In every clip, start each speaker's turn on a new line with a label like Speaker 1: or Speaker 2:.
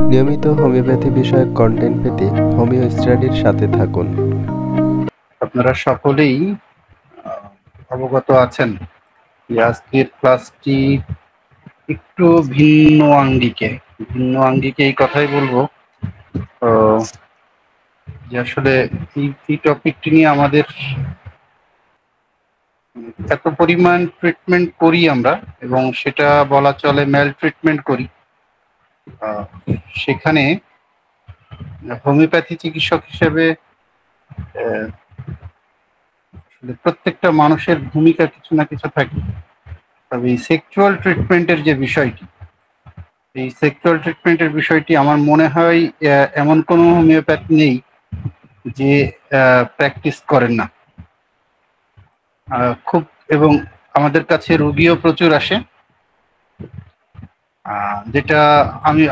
Speaker 1: নিয়মিত হোমিওপ্যাথি বিষয়ক কন্টেন্ট পেতে হোমিও স্টাডির সাথে থাকুন।
Speaker 2: আপনারা সকলেই অবগত আছেন যে আজকের ক্লাসটি একটু ভিন্ন আঙ্গিকে এই কথাই বলবো। যে আসলে এই টপিকটি নিয়ে আমাদের এত পরিমাণ ট্রিটমেন্ট করি আমরা, এবং সেটা বলা চলে ম্যাল ট্রিটমেন্ট করি। সেখানে হোমিওপ্যাথি চিকিৎসক হিসেবে প্রত্যেকটা মানুষের ভূমিকা কিছু না কিছু থাকে। তবে এই সেক্সুয়াল ট্রিটমেন্টের যে বিষয়টি, এই সেক্সুয়াল ট্রিটমেন্টের বিষয়টি আমার মনে হয় এমন কোনো হোমিওপ্যাথ নেই যে প্র্যাকটিস করেন না। খুব, এবং আমাদের কাছে রোগীও প্রচুর আসে, যেটা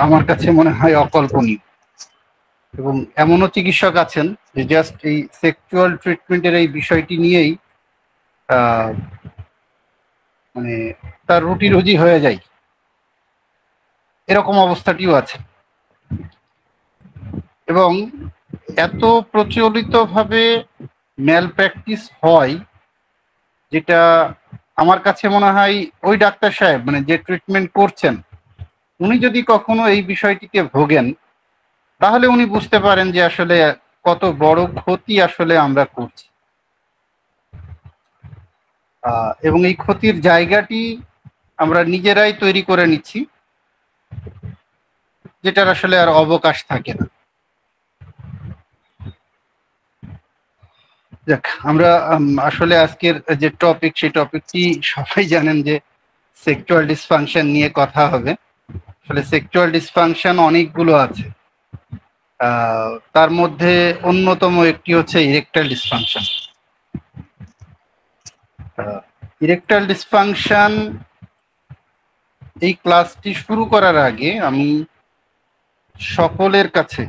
Speaker 2: আমার কাছে মনে হয় অকল্পনীয়। এবং এমনও চিকিৎসক আছেন যে জাস্ট এই সেক্সুয়াল ট্রিটমেন্টের এই বিষয়টি নিয়েই মানে তার রুটি রুজি হয়ে যায়, এরকম অবস্থাটিও আছে। এবং এত প্রচলিতভাবে ম্যাল প্র্যাকটিস হয়, যেটা আমার কাছে মনে হয় ওই ডাক্তার সাহেব মানে যে ট্রিটমেন্ট করছেন, উনি যদি কখনো এই বিষয়টিতে ভোগেন, তাহলে উনি বুঝতে পারেন যে আসলে কত বড় ক্ষতি আসলে আমরা করছি। এবং এই ক্ষতির জায়গাটি আমরা নিজেরাই তৈরি করে নিচ্ছি, যেটার আসলে আর অবকাশ থাকে না। যাক, আমরা আসলে আজকের যে টপিক, সেই টপিকটি সবাই জানেন যে সেক্সুয়াল ডিসফাংশন নিয়ে কথা হবে। আসলে সেক্সুয়াল ডিসফাংশন অনেকগুলো আছে, তার মধ্যে অন্যতম একটি হচ্ছে ইরেকটাইল ডিসফাংশন। ইরেকটাইল ডিসফাংশন এই ক্লাসটি শুরু করার আগে আমি সকলের কাছে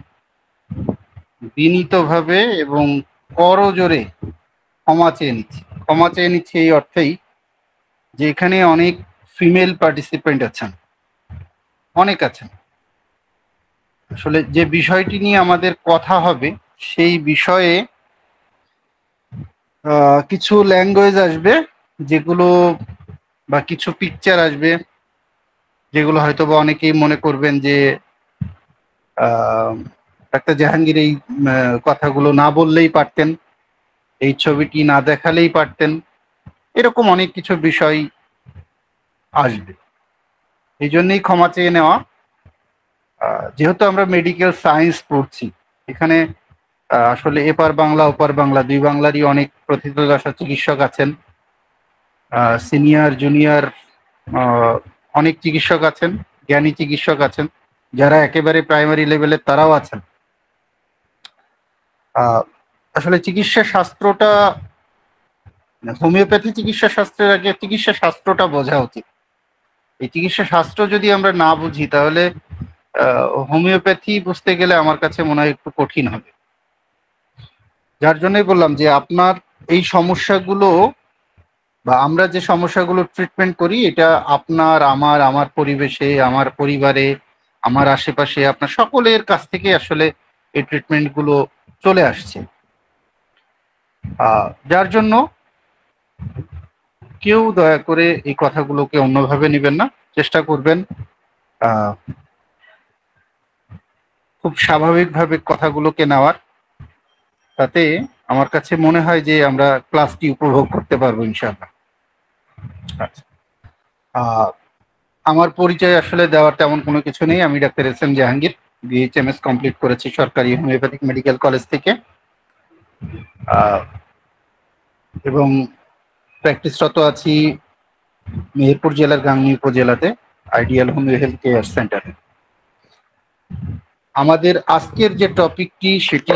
Speaker 2: বিনীতভাবে এবং করজোরে ক্ষমা চেয়ে নিচ্ছি এই অর্থেই যে এখানে অনেক ফিমেল পার্টিসিপেন্ট আছেন, অনেক আছেন। আসলে যে বিষয়টি নিয়ে আমাদের কথা হবে, সেই বিষয়ে কিছু ল্যাঙ্গুয়েজ আসবে, যেগুলো বা কিছু পিকচার আসবে, যেগুলো হয়তো বা অনেকেই মনে করবেন যে ডাক্তার জাহাঙ্গীর এই কথাগুলো না বললেই পারতেন, এই ছবিটি না দেখালেই পারতেন। এরকম অনেক কিছু বিষয় আসবে, এই জন্যই ক্ষমা চেয়ে নেওয়া। যেহেতু আমরা মেডিকেল সায়েন্স পড়ছি, এখানে আসলে এপার বাংলা ওপার বাংলা দুই বাংলারই অনেক প্রথিতযশা চিকিৎসক আছেন, সিনিয়র জুনিয়র অনেক চিকিৎসক আছেন, জ্ঞানী চিকিৎসক আছেন, যারা একেবারে প্রাইমারি লেভেলের তারাও আছেন। আসলে চিকিৎসা শাস্ত্রটা, হোমিওপ্যাথি চিকিৎসা শাস্ত্রের আগে চিকিৎসা শাস্ত্রটা বোঝা উচিত। এই চিকিৎসা শাস্ত্র যদি আমরা না বুঝি, তাহলে হোমিওপ্যাথি বুঝতে গেলে আমার কাছে মনে হয় একটু কঠিন হবে। যার জন্যই বললাম যে আপনার এই সমস্যাগুলো বা আমরা যে সমস্যাগুলো ট্রিটমেন্ট করি, এটা আপনার, আমার পরিবেশে, আমার পরিবারে, আমার আশেপাশে আপনার সকলের কাছ থেকে আসলে এই ট্রিটমেন্টগুলো চলে আসছে। যার জন্য কেউ দয়া করে এই কথাগুলোকে অন্যভাবে নেবেন না, চেষ্টা করবেন খুব স্বাভাবিকভাবে কথাগুলোকে নেওয়ার। তাতে আমার কাছে মনে হয় যে আমরা ক্লাসটি উপভোগ করতে পারবো ইনশাআল্লাহ। আচ্ছা, আমার পরিচয় আসলে দেওয়ার তেমন কোনো কিছু নেই। আমি doctor S M Jahangir, BHMS complete করেছি সরকারি হোমিওপ্যাথিক মেডিকেল কলেজ থেকে, এবং প্র্যাকটিসরত আছি মেহেরপুর জেলার গাংনী উপজেলাতে আইডিয়াল হোমিও হেলথ কেয়ার সেন্টারে। আমাদের আজকের যে টপিকটি, সেটি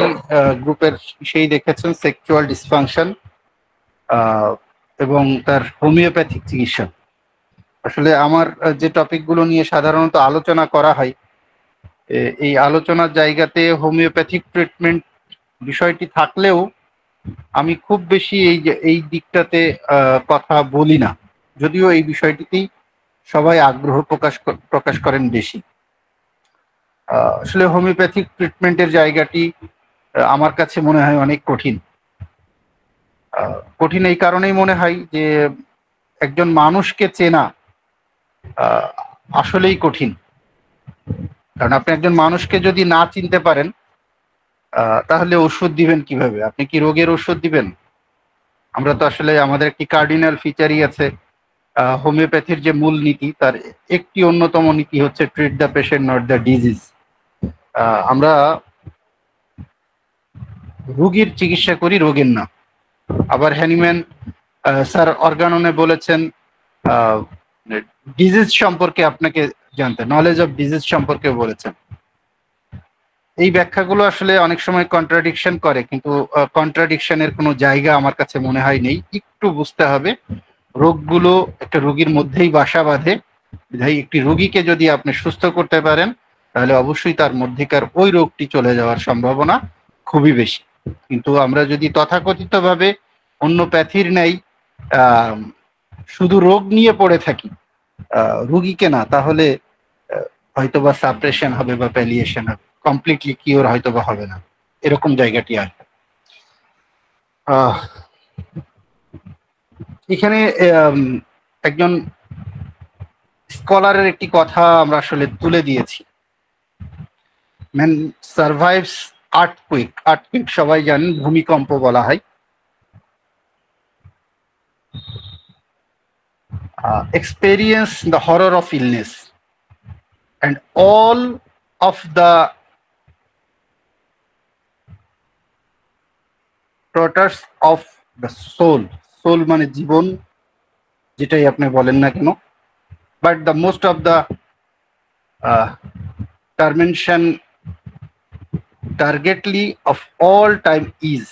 Speaker 2: গ্রুপের সেই দেখেছেন সেক্সুয়াল ডিসফাংশন এবং তার হোমিওপ্যাথিক চিকিৎসা। আসলে আমার যে টপিকগুলো নিয়ে সাধারণত আলোচনা করা হয়, এই আলোচনার জায়গাতে হোমিওপ্যাথিক ট্রিটমেন্ট বিষয়টি থাকলেও আমি খুব বেশি এই দিকটাতে কথা বলি না, যদিও এই বিষয়টিতেই সবাই আগ্রহ প্রকাশ করেন বেশি। আসলে হোমিওপ্যাথিক ট্রিটমেন্টের জায়গাটি আমার কাছে মনে হয় অনেক কঠিন। কঠিন এই কারণেই মনে হয় যে একজন মানুষকে চেনা আসলেই কঠিন। কারণ আপনি একজন মানুষকে যদি না চিনতে পারেন তাহলে ওষুধ দিবেন কিভাবে? আপনি কি রোগের ওষুধ দিবেন? আমরা তো আসলে আমাদের একটি কার্ডিনাল ফিচারই আছে হোমিওপ্যাথির যে মূল নীতি, তার একটি অন্যতম নীতি হচ্ছে treat the patient not the disease. আমরা রোগীর চিকিৎসা করি, রোগের না। আবার হ্যানিম্যান স্যার অর্গাননে বলেছেন ডিজিজ সম্পর্কে আপনাকে জানতে, নলেজ অফ ডিজিজ সম্পর্কে বলেছেন। এই ব্যাখ্যাগুলো আসলে অনেক সময় কন্ট্রাডিকশন করে, কিন্তু কন্ট্রাডিকশনের কোনো জায়গা আমার কাছে মনে হয় নেই। একটু বুঝতে হবে রোগগুলো একটা রোগীর মধ্যেই বাসা বাঁধে। একটি রোগীকে যদি আপনি সুস্থ করতে পারেন তাহলে অবশ্যই তার মধ্যেকার ওই রোগটি চলে যাওয়ার সম্ভাবনা খুবই বেশি। কিন্তু আমরা যদি তথাকথিতভাবে অন্য প্যাথির নেই শুধু রোগ নিয়ে পড়ে থাকি, রুগীকে না, তাহলে হয়তোবা সাপ্রেশন হবে বা প্যালিয়েশন হবে, কমপ্লিটলি কিওর হয়তোবা হবে না, এরকম জায়গাটি আসবে। এখানে একজন স্কলারের একটি কথা আমরা আসলে তুলে দিয়েছি, ম্যান সার্ভাইভস আর্থকুইক। আর্থকুইক সবাই জানেন, ভূমিকম্প বলা হয়। Experience the horror of illness and all of the tortures of the soul মানে জীবন, যেটাই আপনি বলেন না কেন, but the most of the tormention targetly of all time is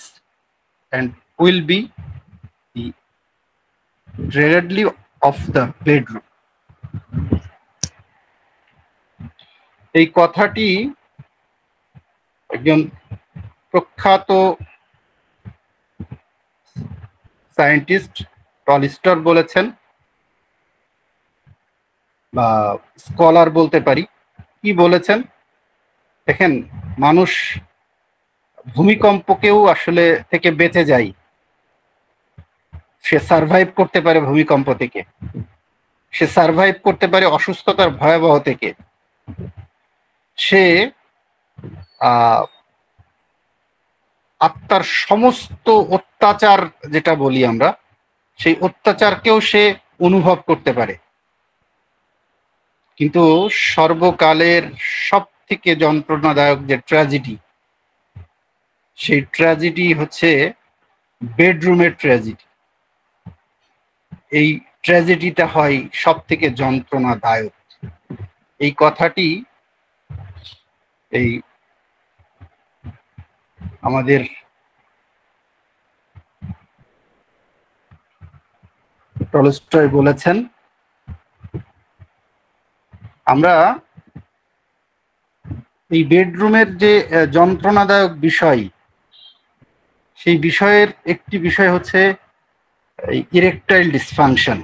Speaker 2: and will be the dreadedly of the bedroom. এই কথাটি একজন প্রখ্যাত সায়েন্টিস্ট টলস্টয় বলেছেন, বা স্কলার বলতে পারি। কি বলেছেন দেখেন, মানুষ ভূমিকম্পকেও আসলে থেকে বেঁচে যায়, সে সার্ভাইভ করতে পারে ভূমিকম্প থেকে, সে সার্ভাইভ করতে পারে অসুস্থতার ভয়াবহ থেকে, সে আত্মার সমস্ত অত্যাচার যেটা বলি আমরা, সেই অত্যাচারকেও সে অনুভব করতে পারে। কিন্তু সর্বকালের সব থেকে যন্ত্রণাদায়ক যে ট্র্যাজেডি, সেই ট্র্যাজেডি হচ্ছে বেডরুমের ট্র্যাজেডি। এই ট্র্যাজেডিটা হয় সব থেকে যন্ত্রণাদায়ক। এই কথাটি এই আমাদের টলস্টয় বলেছেন। আমরা এই বেডরুমের যে যন্ত্রণাদায়ক বিষয়, সেই বিষয়ের একটি বিষয় হচ্ছে ইরেকটাইল ডিসফাংশন।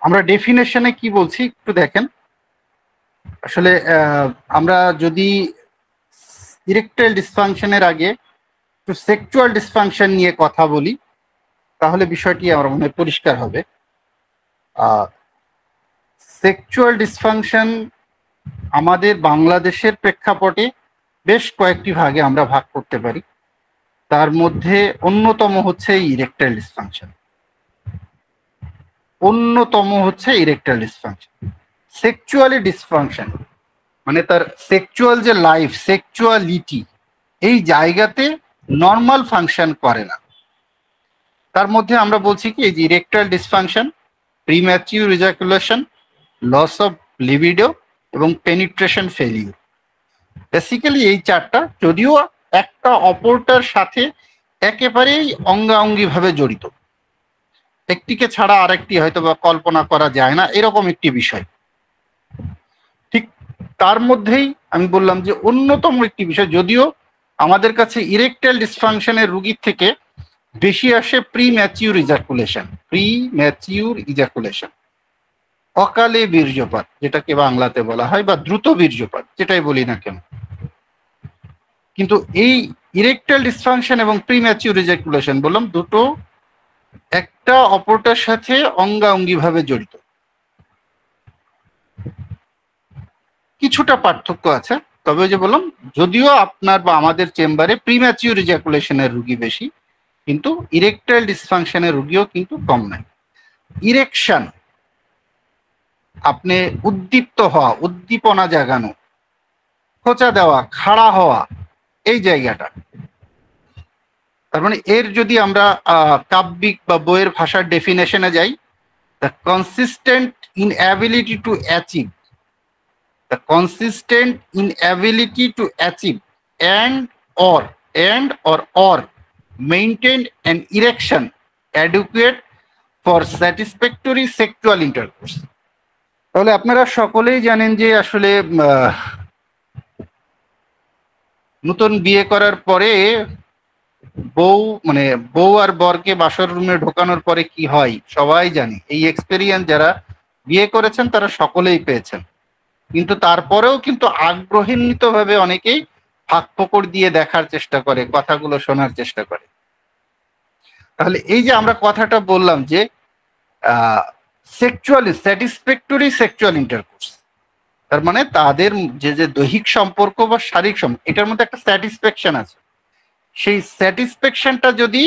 Speaker 2: আমরা ডেফিনেশনে কি বলছি একটু দেখেন। আসলে আমরা যদি ইরেকটাইল ডিসফাংশনের আগে একটু সেক্সুয়াল ডিসফাংশন নিয়ে কথা বলি, তাহলে বিষয়টি আমার মনে হয় পরিষ্কার হবে। সেক্সুয়াল ডিসফাংশন আমাদের বাংলাদেশের প্রেক্ষাপটে বেশ কয়েকটি ভাগে আমরা ভাগ করতে পারি। তার মধ্যে অন্যতম হচ্ছে ইরেকটাইল ডিসফাংশন। সেক্সুয়ালি ডিসফাংশন মানে তার সেক্সুয়াল যে লাইফ, সেক্সুয়ালিটি, এই জায়গাতে নর্মাল ফাংশন করে না। তার মধ্যে আমরা বলছি কি, এই যে erectile dysfunction, premature ejaculation, loss of libido এবং পেনিট্রেশন ফেলিউর। বেসিক্যালি এই চারটা, যদিও একটা অপরটার সাথে একেবারেই অঙ্গাঅঙ্গি ভাবে জড়িত, একটিকে ছাড়া আরেকটি হয়তো বা কল্পনা করা যায় না, এরকম একটি বিষয়। ঠিক তার মধ্যেই আমি বললাম যে অন্যতম একটি বিষয়, যদিও আমাদের কাছে ইরেকটাইল ডিসফাংশনের রোগীর থেকে বেশি আসে প্রিম্যাচিউর ইজাকুলেশন। অকালে বীর্যপাত, যেটাকে বাংলাতে বলা হয়, বা দ্রুত বীর্যপাত, যেটাই বলি না কেন। কিন্তু এই ইরেকটাইল ডিসফাংশন এবং প্রিম্যাচিউর ইজাকুলেশন বললাম দুটো একটা অপরটার সাথে অঙ্গাঅঙ্গি ভাবে জড়িত। কিছুটা পার্থক্য আছে, তবে ওই যে বললাম, যদিও আপনার বা আমাদের চেম্বারে প্রিম্যাচিউর ইজাকুলেশনের রুগী বেশি, কিন্তু ইরেকটাইল ডিসফাংশনের রুগীও কিন্তু কম নাই। ইরেকশন, আপনি উদ্দীপ্ত হওয়া, উদ্দীপনা জাগানো, খোঁচা দেওয়া, খাড়া হওয়া, এই জায়গাটা। তার মানে এর যদি আমরা কাব্যিক বা বইয়ের ভাষার ডেফিনেশনে যাই, the consistent inability to achieve, the consistent inability to achieve and or maintain an erection adequate for satisfactory sexual intercourse. তাহলে আপনারা সকলেই জানেন যে আসলে নতুন বিয়ে করার পরে বউ আর বরকে বাসর রুমে ঢোকানোর পরে কি হয় সবাই জানি। এই এক্সপেরিয়েন্স যারা বিয়ে করেছেন তারা সকলেই পেয়েছেন। কিন্তু তারপরেও কিন্তু আগ্রহান্বিত ভাবে অনেকেই ফাঁক ফোকর দিয়ে দেখার চেষ্টা করে, কথাগুলো শোনার চেষ্টা করে। তাহলে এই যে আমরা কথাটা বললাম যে সেক্সুয়ালি স্যাটিসফ্যাক্টরি সেক্সুয়াল ইন্টারকোর্স, তার মানে তাদের যে দৈহিক সম্পর্ক বা শারীরিক সম্পর্ক, এটার মধ্যে একটা স্যাটিসফ্যাকশন আছে। সেই স্যাটিসফ্যাকশনটা যদি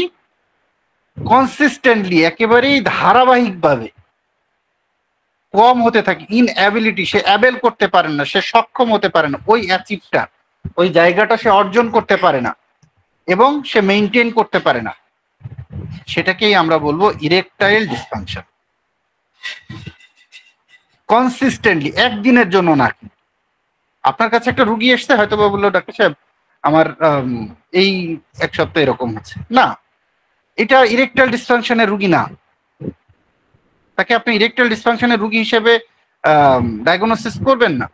Speaker 2: কনসিস্টেন্টলি, একেবারেই ধারাবাহিকভাবে কম হতে থাকে, ইনঅ্যাবিলিটি, সে অ্যাবেল করতে পারে না, সে সক্ষম হতে পারে না, ওই অ্যাচিভটা, ওই জায়গাটা সে অর্জন করতে পারে না এবং সে মেনটেন করতে পারে না, সেটাকেই আমরা বলবো ইরেকটাইল ডিসফাংশন। কনসিস্টেন্টলি, একদিনের জন্য না। আপনার কাছে একটা রুগী এসছে, হয়তো বা বললো ডাক্তার সাহেব আমার এই এক সপ্তাহ এরকম হচ্ছে, না, এটা ইরেকটাইল ডিসফাংশনের রুগী না। তাকে আপনি ইরেকটাইল ডিসফাংশনের রুগী হিসেবে ডায়াগনোসিস করবেন না।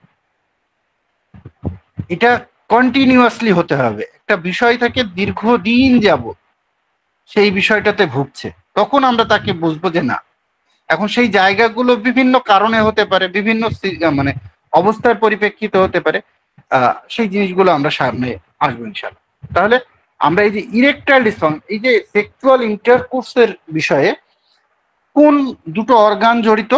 Speaker 2: এটা কন্টিনিউয়াসলি হতে হবে। একটা বিষয় থেকে দীর্ঘদিন যাবত সেই বিষয়টাতে ভুগছে, তখন আমরা তাকে বুঝবো যে না। এখন সেই জায়গাগুলো বিভিন্ন কারণে হতে পারে, বিভিন্ন অবস্থার পরিপ্রেক্ষিতে হতে পারে, সেই জিনিসগুলো আমরা সামনে আসবো ইনশাআল্লাহ। তাহলে আমরা এই যে ইরেকটাইল ডিসফাংশন, এই যে সেক্সুয়াল ইন্টারকোর্সের বিষয়ে কোন দুটো অর্গান জড়িত,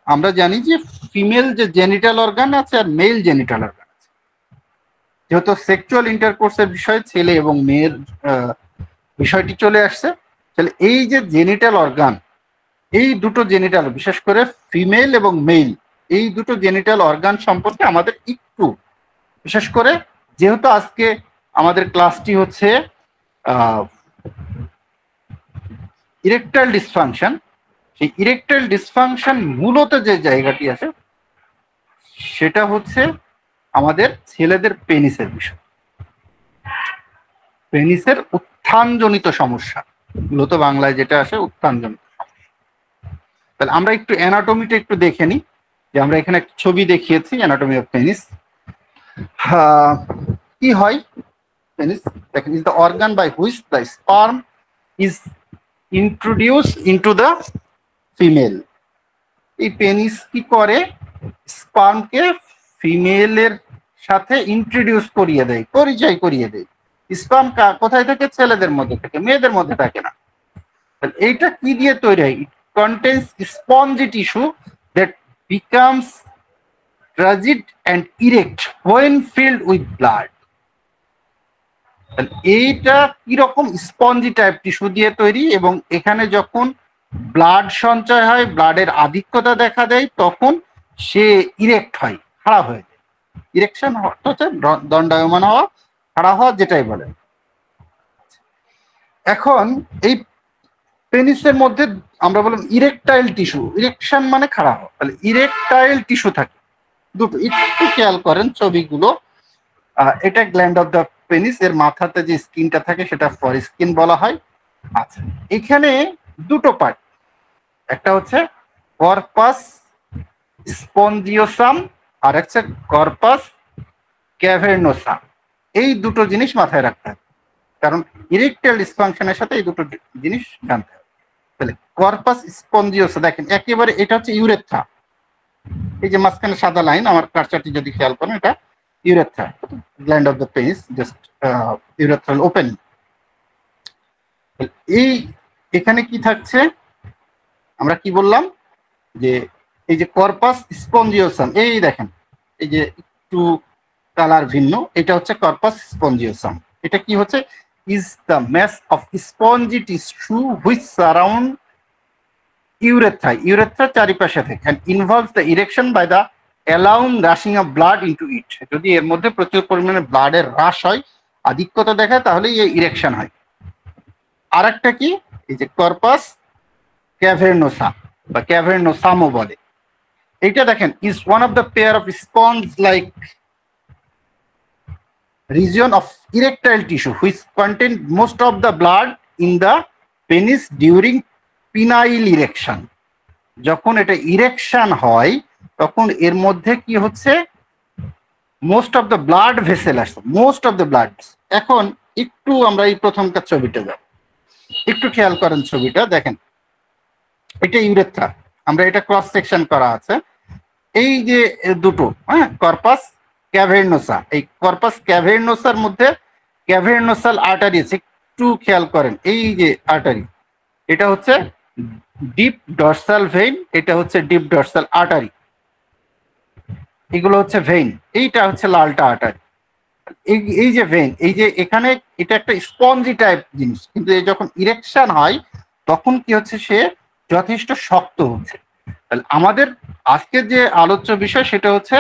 Speaker 2: আমরা জানি যে ফিমেল যে জেনিটাল অর্গান আছে আর মেল জেনিটাল অর্গান আছে। যেহেতু সেক্সুয়াল ইন্টারকোর্সের বিষয়ে ছেলে এবং মেয়ের বিষয়টি চলে আসছে, তাহলে এই যে জেনিটাল অর্গান, এই দুটো জেনিটাল, বিশেষ করে ফিমেল এবং মেল, এই দুটো জেনিটাল অর্গান সম্পর্কে আমাদের একটু, বিশেষ করে যেহেতু আজকে আমাদের ক্লাসটি হচ্ছে ইরেকটাইল ডিসফাংশন, সেই ইরেকটাইল ডিসফাংশন মূলত যে জায়গাটি আছে সেটা হচ্ছে আমাদের ছেলেদের পেনিসের বিষয়, পেনিসের উত্থানজনিত সমস্যা, মূলত বাংলায় যেটা আসে উত্থানজনিত সমস্যা। তাহলে আমরা একটু অ্যানাটমিটা একটু দেখে নিই, যে আমরা এখানে একটা ছবি দেখিয়েছি অ্যানাটমি অফ পেনিস। কি হয় পেনিস, দেখেন, is the organ by which the sperm is introduce into the female. এই পেনিস কি করে, স্পার্মকে ফিমেলের সাথে ইন্ট্রোডিউস করিয়ে দেয়, পরিচয় করিয়ে দেয়। স্পার্ম কোথায় থাকে, ছেলেদের মধ্যে থাকে, মেয়েদের মধ্যে থাকে না। এইটা কি দিয়ে তৈরি হয়, it contains spongy tissue that becomes rigid and erect when filled with blood. এইটা কিরকম, স্পঞ্জি টাইপ টিস্যু দিয়ে তৈরি, এবং এখানে যখন ব্লাড সঞ্চয় হয়, ব্লাডের আধিক্যতা দেখা দেয়, তখন সে ইরেক্ট হয়, খাড়া হয়ে যায়। ইরেকশন হচ্ছে দণ্ডায়মান হওয়া, খাড়া হওয়া, যেটাই বলে। এখন এই পেনিসের মধ্যে আমরা বললাম ইরেকটাইল টিস্যু, ইরেকশন মানে খাড়া হওয়া, তাহলে ইরেকটাইল টিস্যু থাকে দুটো, একটু খেয়াল করেন ছবিগুলো। এটা গ্ল্যান্ড অফ দ্য পেনিস, এর মাথাতে যে স্কিনটা থাকে সেটা ফর স্কিন বলা হয়। আচ্ছা, এখানে দুটো পার্ট, একটা হচ্ছে কর্পাস স্পঞ্জিওসাম আর একটা কর্পাস ক্যাভার্নোসাম। এই দুটো জিনিস মাথায় রাখতে হবে, কারণ ইরেকটাইল ডিসফাংশনের সাথে এই দুটো জিনিস জানতে হবে। তাহলে কর্পাস স্পঞ্জিওসা, দেখেন একেবারে এটা হচ্ছে ইউরেথ্রা, এই যে মাঝখানে সাদা লাইন, আমার কার্সারটি যদি খেয়াল করেন, এটা urethra, gland of the penis, just urethral opening. এই এখানে কি থাকছে, আমরা কি বললাম যে এই যে কর্পাস স্পঞ্জিওসাম, এই দেখেন এই যে একটু কালার ভিন্ন, এটা হচ্ছে কর্পাস স্পঞ্জিওসাম। এটা কি হচ্ছে, is the mass of spongy tissue which surround urethra চারিপাশে থাকে, and involves the erection by the allowing rushing of blood into it। যদি এর মধ্যে প্রচুর পরিমাণে ব্লাডের হ্রাস হয়, আধিক্যতা দেখায়, তাহলে এই ইরেকশন হয়। আর একটা কি, এই যে কর্পাস ক্যাভার্নোসা বা ক্যাভার্নোসামও বলে, এইটা দেখেন is one of the pair of sponge like region of erectile tissue which contain most of the blood in the penis during penile erection। যখন এটা ইরেকশন হয় তখন এর মধ্যে কি হচ্ছে, most of the blood vessel আসছে, মোস্ট অফ দ্য ব্লাড। এখন একটু আমরা এই প্রথমকার ছবিটা যাব, একটু খেয়াল করেন ছবিটা দেখেন, এটা ইউরেথ্রা, আমরা এটা ক্রস সেকশন করা আছে, এই যে দুটো, হ্যাঁ, কর্পাস ক্যাভার্নোসা, এই কর্পাস ক্যাভার্নোসার মধ্যে ক্যাভার্নোসাল আর্টারি আছে, একটু খেয়াল করেন, এই যে আর্টারি, এটা হচ্ছে ডিপ ডর্সাল ভেইন, এটা হচ্ছে ডিপ ডর্সাল আর্টারি, এগুলো হচ্ছে ভেইন, এইটা হচ্ছে লালটা আর্টারি। এই যে ভেইন, এই যে এখানে এটা একটা স্পঞ্জি টাইপ জিনিস, কিন্তু যখন ইরেকশন হয় তখন কি হচ্ছে, সে যথেষ্ট শক্ত হচ্ছে। তাহলে আমাদের আজকের যে আলোচ্য বিষয় সেটা হচ্ছে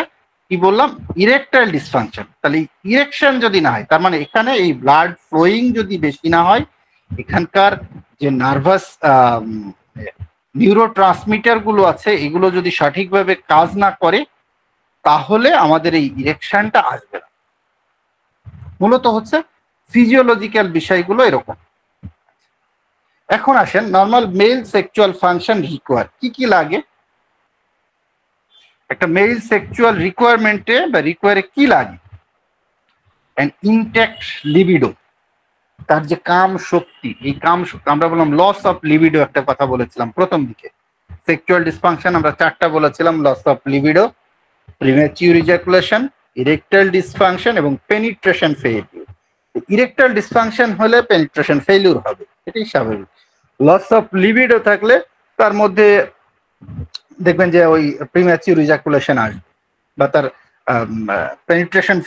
Speaker 2: কি বললাম, ইরেকটাইল ডিসফাংশন। তাহলে ইরেকশন যদি না হয়, তার মানে এখানে এই ব্লাড ফ্লোয়িং যদি বেশি না হয়, এখানকার যে নার্ভাস নিউরোট্রান্সমিটার গুলো আছে এগুলো যদি সঠিকভাবে কাজ না করে, তাহলে আমাদের এই ইরেকশনটা আসবে না। মূলত হচ্ছে ফিজিওলজিক্যাল বিষয়গুলো এরকম। এখন আসেন normal male sexual function require কি কি লাগে, একটা মেল সেক্সুয়াল রিকোয়ারমেন্টে বা রিকোয়ারে কি লাগে, অ্যান ইনট্যাক্ট লিবিডো, তার যে কাম শক্তি, এই কাম শক্তি, আমরা বললাম লস অফ লিবিডো, একটা কথা বলেছিলাম প্রথম দিকে, সেক্সুয়াল ডিসফাংশন আমরা চারটা বলেছিলাম, loss of libido, premature ejaculation, erectile dysfunction এবং পেনিট্রেশন ফেইলিউর। ইরেকটাইল ডিসফাংশন হলে পেনিট্রেশন ফেইলিউর হবে, এটাই স্বাভাবিক। লস অফ লিবিডো থাকলে তার মধ্যে দেখবেন যে ওই প্রিম্যাচিউর ইজাকুলেশন আসবে বা তার পেনিট্রেশন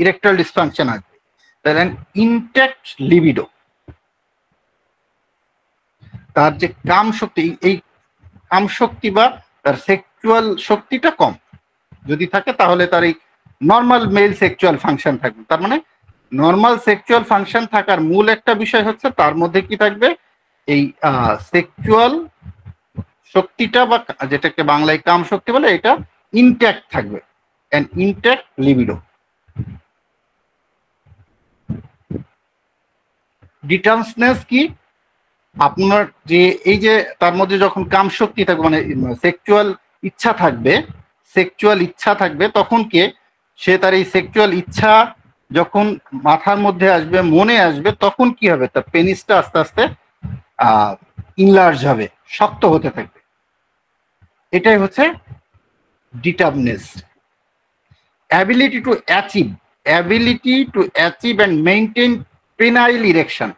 Speaker 2: ইরেকটাইল ডিসফাংশন আসবে। তাহলে ইনট্যাক্ট লিবিডো, তার যে কাম শক্তি, এই কাম শক্তি বা তার সেক্সুয়াল শক্তিটা কম যদি থাকে, তাহলে তার এই নর্মাল মেল সেক্সুয়াল ফাংশন থাকবে। তার মানে নর্মাল সেক্সুয়াল ফাংশন থাকার মূল একটা বিষয় হচ্ছে তার মধ্যে কি থাকবে, এই সেক্সুয়াল শক্তিটা বা যেটাকে বাংলায় কাম শক্তি বলে, এটা ইনট্যাক্ট থাকবে, অ্যান্ড ইনট্যাক্ট লিবিডো। ডিটার্মসনেস কি, আপনার যে এই যে তার মধ্যে যখন কাম শক্তি থাকবে, মানে সেক্সুয়াল ইচ্ছা থাকবে, সেক্সুয়াল ইচ্ছা থাকবে, তখন কে সে তার এই সেক্সুয়াল ইচ্ছা যখন মাথার মধ্যে আসবে, মনে আসবে, তখন কি হবে, তার পেনিসটা আস্তে আস্তে ইনলার্জ হবে, শক্ত হতে থাকবে, এটাই হচ্ছে ডিটার্মনেস। Ability to achieve and maintain penile erection,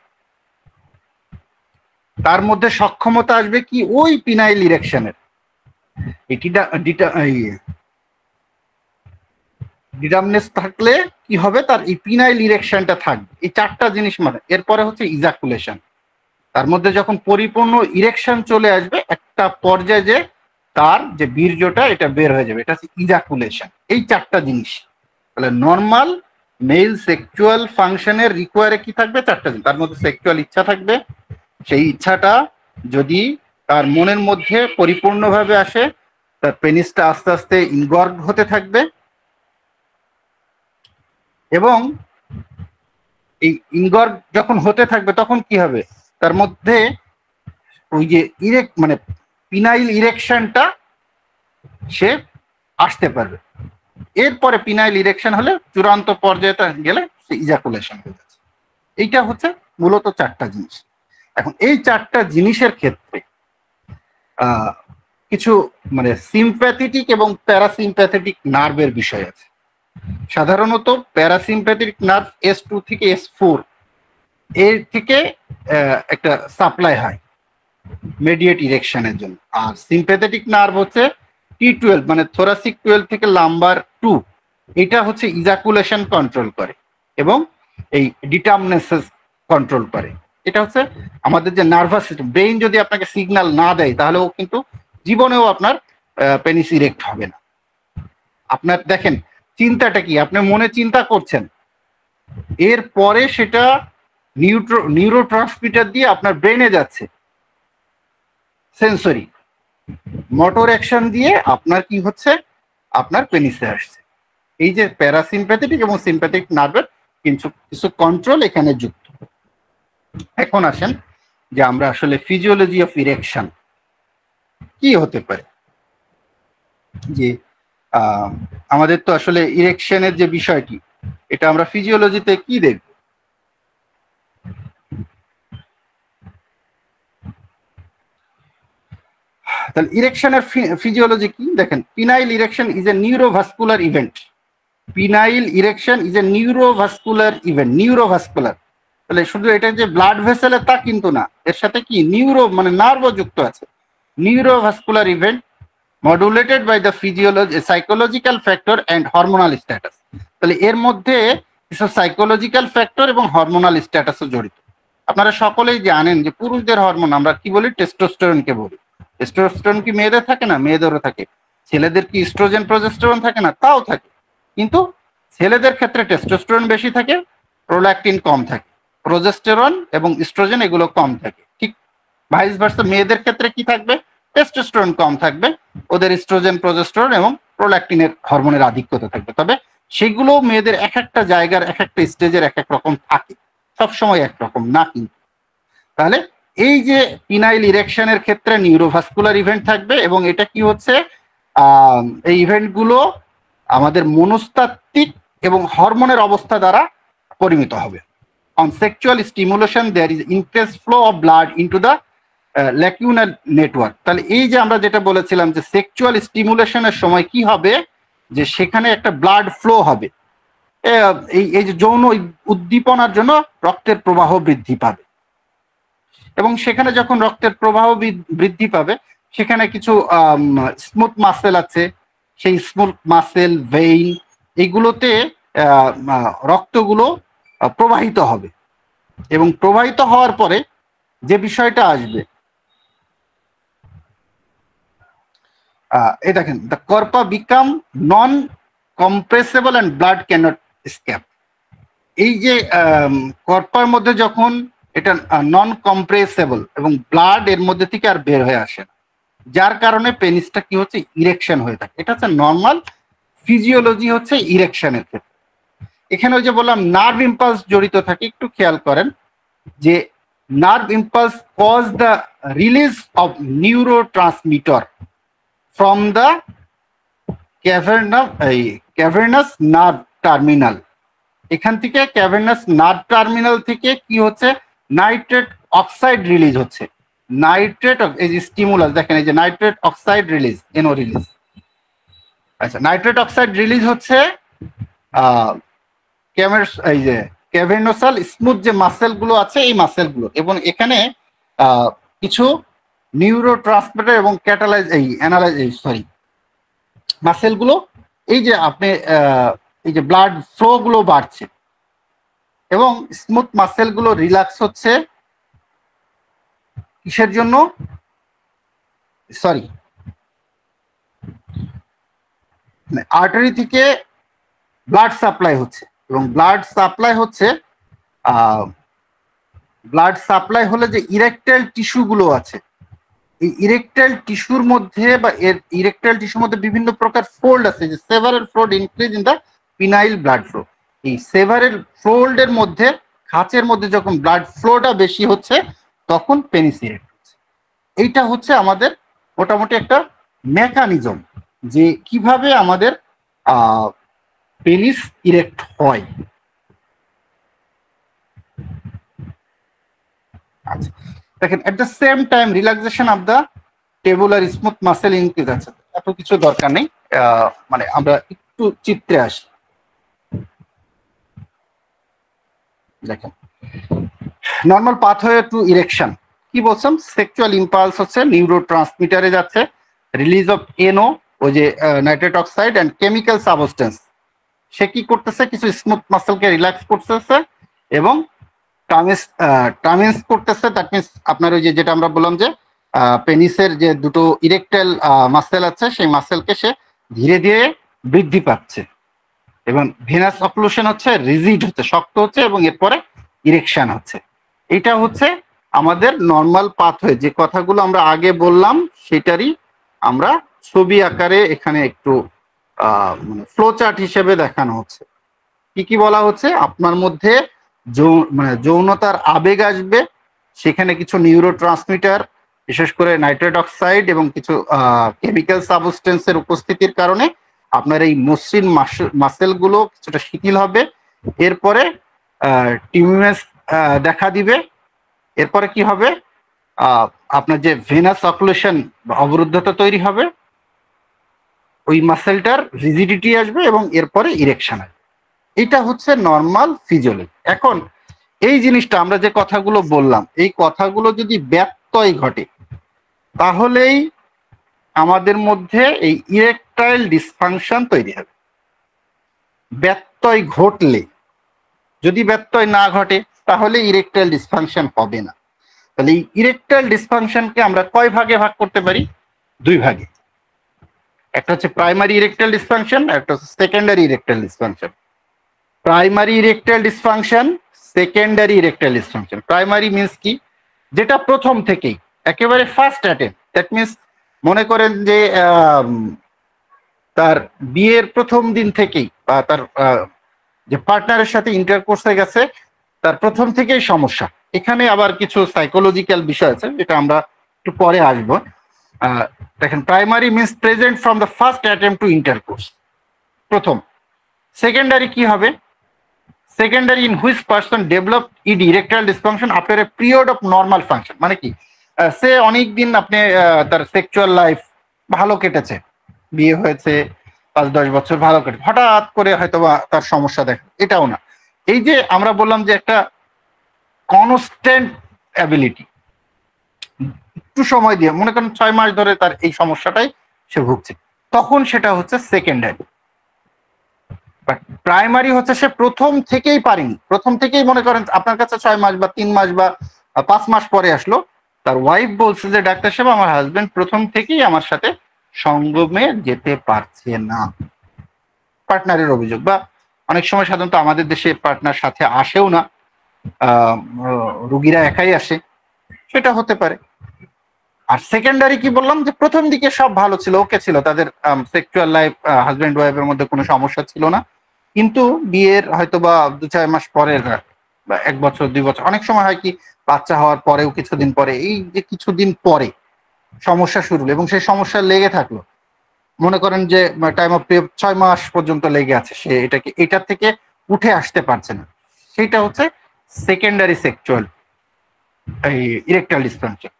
Speaker 2: তার মধ্যে সক্ষমতা আসবে কি ওই পিনাইল ইরেকশনের। ডিটার্মনেস থাকলে কি হবে, তার এই পিনাইল ইরেকশনটা থাকবে, এই চারটা জিনিস। মানে এরপরে হচ্ছে ইজাকুলেশন, তার মধ্যে যখন পরিপূর্ণ ইরেকশন চলে আসবে একটা পর্যায়ে, যে তার যে বীর্যটা এটা বের হয়ে যাবে, এটা হচ্ছে ইজাকুলেশন। এই চারটা জিনিস। তাহলে নর্মাল মেল সেক্সুয়াল ফাংশনের রিকোয়ারে কি থাকবে, চারটা জিনিস। তার মধ্যে সেক্সুয়াল ইচ্ছা থাকবে, সেই ইচ্ছাটা যদি তার মনের মধ্যে পরিপূর্ণভাবে আসে, তার পেনিসটা আস্তে আস্তে ইনগর্ভ হতে থাকবে, এবং এই ইনগর্ভ যখন হতে থাকবে তখন কি হবে, তার মধ্যে ওই যে মানে পিনাইল ইরেকশনটা সে আসতে পারবে। এরপরে পিনাইল ইরেকশন হলে চূড়ান্ত পর্যায়ে গেলে সে ইজাকুলেশন হয়ে যাচ্ছে। এইটা হচ্ছে মূলত চারটা জিনিস। এখন এই চারটা জিনিসের ক্ষেত্রে কিছু মানে সিম্প্যাথেটিক এবং প্যারাসিম্প্যাথেটিক নার্ভের বিষয় আছে। সাধারণত প্যারাসিম্প্যাথেটিক নার্ভ S2 থেকে S4 এর থেকে একটা সাপ্লাই হয় মেডিয়েট ইরেকশনের জন্য। আর সিম্প্যাথেটিক নার্ভ হচ্ছে T12 মানে থোরাসিক 12 থেকে লাম্বার 2, এটা হচ্ছে ইজাকুলেশন কন্ট্রোল করে এবং এই ডিটারমিনেসিস কন্ট্রোল করে। এটা হচ্ছে আমাদের যে নার্ভাস সিস্টেম, ব্রেইন যদি আপনাকে সিগন্যাল না দেয় তাহলেও কিন্তু জীবনেও আপনার পেনিস ইরেক্ট হবে না। আপনার দেখেন চিন্তাটা কি, আপনি মনে চিন্তা করছেন, এর পরে সেটা নিউরোট্রান্সমিটার দিয়ে আপনার ব্রেনে যাচ্ছে, সেন্সরি মোটর অ্যাকশন দিয়ে আপনার কি হচ্ছে, আপনার পেনিসে আসছে। এই যে প্যারাসিম্প্যাথেটিক এবং সিম্প্যাথেটিক নার্ভের কিছু কিছু কন্ট্রোল এখানে যুক্ত। এখন আসেন যে আমরা আসলে ফিজিওলজি অফ ইরেকশন কি হতে পারে। যে আমাদের তো আসলে ইরেকশনের যে বিষয়টি, এটা আমরা ফিজিওলজিতে কি দেখব? তাহলে ইরেকশনের ফিজিওলজি কি দেখেন, penile erection is a neurovascular event. Penile erection is a neurovascular event. Neurovascular তাহলে শুধু এটা যে ব্লাড ভেসেলে তা কিন্তু না, এর সাথে কি নিউরো মানে নার্ভও যুক্ত আছে। Neurovascular event modulated by the physiology psychological factor and hormonal status. তাহলে এর মধ্যে কিছু সাইকোলজিক্যাল ফ্যাক্টর এবং হরমোনাল স্ট্যাটাসও জড়িত। আপনারা সকলেই জানেন যে পুরুষদের হরমোন আমরা কি বলি, টেস্টোস্টেরনকে বলি। টেস্টোস্টেরন কি মেয়েদের থাকে না? মেয়েদেরও থাকে। ছেলেদের কি ইস্ট্রোজেন প্রজেস্টেরন থাকে না? তাও থাকে। কিন্তু ছেলেদের ক্ষেত্রে টেস্টোস্টেরন বেশি থাকে, প্রোল্যাকটিন কম থাকে, প্রজেস্টেরন এবং ইস্ট্রোজেন এগুলো কম থাকে। ঠিক ভাইস ভার্সা মেয়েদের ক্ষেত্রে কি থাকবে? টেস্টোস্টেরন কম থাকবে, ওদের ইস্ট্রোজেন প্রজেস্টেরন এবং প্রোল্যাকটিনের হরমোনের আধিক্যতা থাকবে। তবে সেগুলো মেয়েদের এক একটা জায়গার এক একটা স্টেজের এক এক রকম থাকে, সবসময় একরকম না কিন্তু। তাহলে এই যে পিনাইল ইরেকশনের ক্ষেত্রে নিউরোভাস্কুলার ইভেন্ট থাকবে এবং এটা কি হচ্ছে, এই ইভেন্টগুলো আমাদের মনস্তাত্ত্বিক এবং হরমোনের অবস্থা দ্বারা পরিমিত হবে। On sexual stimulation there is increase flow of blood into the lacunal network. তাহলে এই যে আমরা যেটা বলেছিলাম যে সেক্সুয়াল স্টিমুলেশনের সময় কি হবে, যে সেখানে একটা ব্লাড ফ্লো হবে, এই যে যৌন উদ্দীপনার জন্য রক্তের প্রবাহ বৃদ্ধি পাবে এবং সেখানে যখন রক্তের প্রবাহ বৃদ্ধি পাবে সেখানে কিছু স্মুথ মাসেল আছে, সেই স্মুথ মাসেল ভেইন এইগুলোতে রক্তগুলো প্রবাহিত হবে এবং প্রবাহিত হওয়ার পরে যে বিষয়টা আসবে, এই দেখেন, the corpora become non compressible and blood cannot escape. এই যে কর্পার মধ্যে যখন এটা নন কম্প্রেসেবল এবং ব্লাড এর মধ্যে থেকে আর বের হয়ে আসে না, যার কারণে পেনিসটা কি হচ্ছে, ইরেকশন হয়ে থাকে। এটা হচ্ছে নর্মাল ফিজিওলজি হচ্ছে ইরেকশনের ক্ষেত্রে। এখানে ওই যে বললাম নার্ভ ইম্পালস জড়িত থাকে, একটু খেয়াল করেন যে nerve impulse cause the release of neurotransmitter from the cavernous nerve terminal. এখান থেকে ক্যাভার্নাস নার্ভ টার্মিনাল থেকে কি হচ্ছে, নাইট্রেট অক্সাইড রিলিজ হচ্ছে। নাইট্রেট এই যে স্টিমুলাস দেখেন, এই যে nitrate oxide release, NO release. আচ্ছা, নাইট্রেট অক্সাইড রিলিজ হচ্ছে এই যে ক্যাভার্নোসাল স্মুথ যে মাসেল গুলো আছে এই মাসেল গুলো, এবং এখানে কিছু নিউরোট্রান্সমিটার এবং ক্যাটালাইজ এই মাসেল গুলো, এই যে আপনি এই যে ব্লাড ফ্লো গুলো বাড়ছে এবং স্মুথ মাসেল গুলো রিল্যাক্স হচ্ছে। কিসের জন্য? সরি, আর্টারি থেকে ব্লাড সাপ্লাই হচ্ছে এবং ব্লাড সাপ্লাই হলে যে ইরেকটাইল টিস্যু গুলো আছে, এই ইরেকটাইল টিস্যুর মধ্যে বা এর ইরেকটাইল টিস্যুর মধ্যে বিভিন্ন প্রকার ফোল্ড আছে, যে several fold increase in the penile blood flow. এই সেভারাল ফোল্ডের মধ্যে, খাঁচের মধ্যে যখন ব্লাড ফ্লোটা বেশি হচ্ছে তখন পেনিস ইরেক্ট হচ্ছে। এইটা হচ্ছে আমাদের মোটামুটি একটা মেকানিজম যে কিভাবে আমাদের পেনিস ইরেক্ট হয়। আচ্ছা, দেখেন, at the same time relaxation of the tabular smooth muscle increase আছে, এত কিছু দরকার নেই। মানে আমরা একটু চিত্রে আসি। দেখেন, নর্মাল পাথওয়ে টু ইরেকশন কি বলছেন, সেক্সুয়াল ইম্পালস হচ্ছে নিউরো ট্রান্সমিটারে যাচ্ছে, রিলিজ অফ এনও, ওই যে nitrate oxide and chemical substance, সে কি করতেছে, কিছু স্মুথ মাসেলকে রিল্যাক্স করতেছে এবং টামিন্স করতেছে। দ্যাট মিনস আপনার ওই যে যেটা আমরা বললাম যে পেনিসের যে দুটো ইরেকটাইল মাসেল আছে, সেই মাসেলকে সে ধীরে ধীরে বৃদ্ধি পাচ্ছে এবং ভেনাস অক্লুশন হচ্ছে রিজিড হচ্ছে, শক্ত হচ্ছে এবং এরপরে ইরেকশন হচ্ছে। এটা হচ্ছে আমাদের নর্মাল পাথওয়ে, যে কথাগুলো আমরা আগে বললাম সেটারই আমরা ছবি আকারে এখানে একটু মানে ফ্লো চার্ট হিসেবে দেখানো হচ্ছে। কি কি বলা হচ্ছে, আপনার মধ্যে মানে যৌনতার আবেগ আসবে, সেখানে কিছু নিউরো ট্রান্সমিটার, বিশেষ করে নাইট্রেট অক্সাইড এবং কিছু কেমিক্যাল সাবস্টেন্সের উপস্থিতির কারণে আপনার এই মসৃণ মাসেল গুলো কিছুটা শিথিল হবে। এরপরে টিউমেস দেখা দিবে। এরপরে কি হবে, আপনার যে ভেনাস অকুলেশন অবরুদ্ধতা তৈরি হবে, ওই মাসেলটার রিজিডিটি আসবে এবং এরপরে ইরেকশন আসবে। এটা হচ্ছে নর্মাল ফিজিওলজি। এখন এই জিনিসটা আমরা যে কথাগুলো বললাম, এই কথাগুলো যদি ব্যত্যয় ঘটে তাহলেই আমাদের মধ্যে এই ইরেকটাইল ডিসফাংশন তৈরি হবে। ব্যত্যয় ঘটলে, যদি ব্যত্যয় না ঘটে তাহলে ইরেকটাইল ডিসফাংশন হবে না। তাহলে এই ইরেকটাইল ডিসফাংশনকে আমরা কয় ভাগে ভাগ করতে পারি, দুই ভাগে। একটা হচ্ছে প্রাইমারি ইরেকটাইল ডিসফাংশন, একটা হচ্ছে secondary erectile dysfunction. Primary erectile dysfunction, secondary erectile dysfunction. Primary means কি, যেটা প্রথম থেকেই, একেবারে ফার্স্ট অ্যাটেম্প। দ্যাট মিন্স মনে করেন যে তার বিয়ের প্রথম দিন থেকেই বা তার যে পার্টনারের সাথে ইন্টারকোর্সে গেছে, তার প্রথম থেকেই সমস্যা। এখানে আবার কিছু সাইকোলজিক্যাল বিষয় আছে যেটা আমরা একটু পরে আসবো। দেখেন, primary means present from the first attempt to intercourse, প্রথম। সেকেন্ডারি কি হবে, secondary in which person develop ED erectile dysfunction after a period of normal function. মানে কি, সে অনেকদিন আপনি তার সেক্সুয়াল লাইফ ভালো কেটেছে, বিয়ে হয়েছে 5-10 বছর ভালো কেটে, হঠাৎ করে হয়তো বা তার সমস্যা দেখা, এটাও না। এই যে আমরা বললাম যে একটা কনস্ট্যান্ট অ্যাবিলিটি, একটু সময় দিয়ে, মনে করেন 6 মাস ধরে তার এই সমস্যাটাই সে ভুগছে, তখন সেটা হচ্ছে সেকেন্ডারি। বাট প্রাইমারি হচ্ছে সে প্রথম থেকেই পারেনি, প্রথম থেকেই মনে করেন আপনার কাছে 6 মাস বা 3 মাস বা 5 মাস পরে আসলো, তার ওয়াইফ বলছে যে ডাক্তার সাহেব আমার হাজবেন্ড প্রথম থেকেই আমার সাথে সঙ্গমে যেতে পারছে না, পার্টনারের অভিযোগ। বা অনেক সময় সাধারণত আমাদের দেশে পার্টনার সাথে আসেও না, রুগীরা একাই আসে, সেটা হতে পারে। আর সেকেন্ডারি কি বললাম, যে প্রথম দিকে সব ভালো ছিল, ওকে ছিল, তাদের সেক্সুয়াল লাইফ হাজবেন্ড ওয়াইফের মধ্যে কোনো সমস্যা ছিল না, কিন্তু বিয়ের হয়তো বা 2-4 মাস পরে বা 1 বছর 2 বছর, অনেক সময় হয় কি বাচ্চা হওয়ার পরেও কিছুদিন পরে, এই যে কিছুদিন পরে সমস্যা শুরু হলো এবং সেই সমস্যা লেগে থাকলো, মনে করেন যে টাইম অফ পিরিয়ড 6 মাস পর্যন্ত লেগে আছে, সে এটার থেকে উঠে আসতে পারছে না, সেটা হচ্ছে সেকেন্ডারি সেক্সুয়াল এই ইরেকটাইল ডিসফাংশন।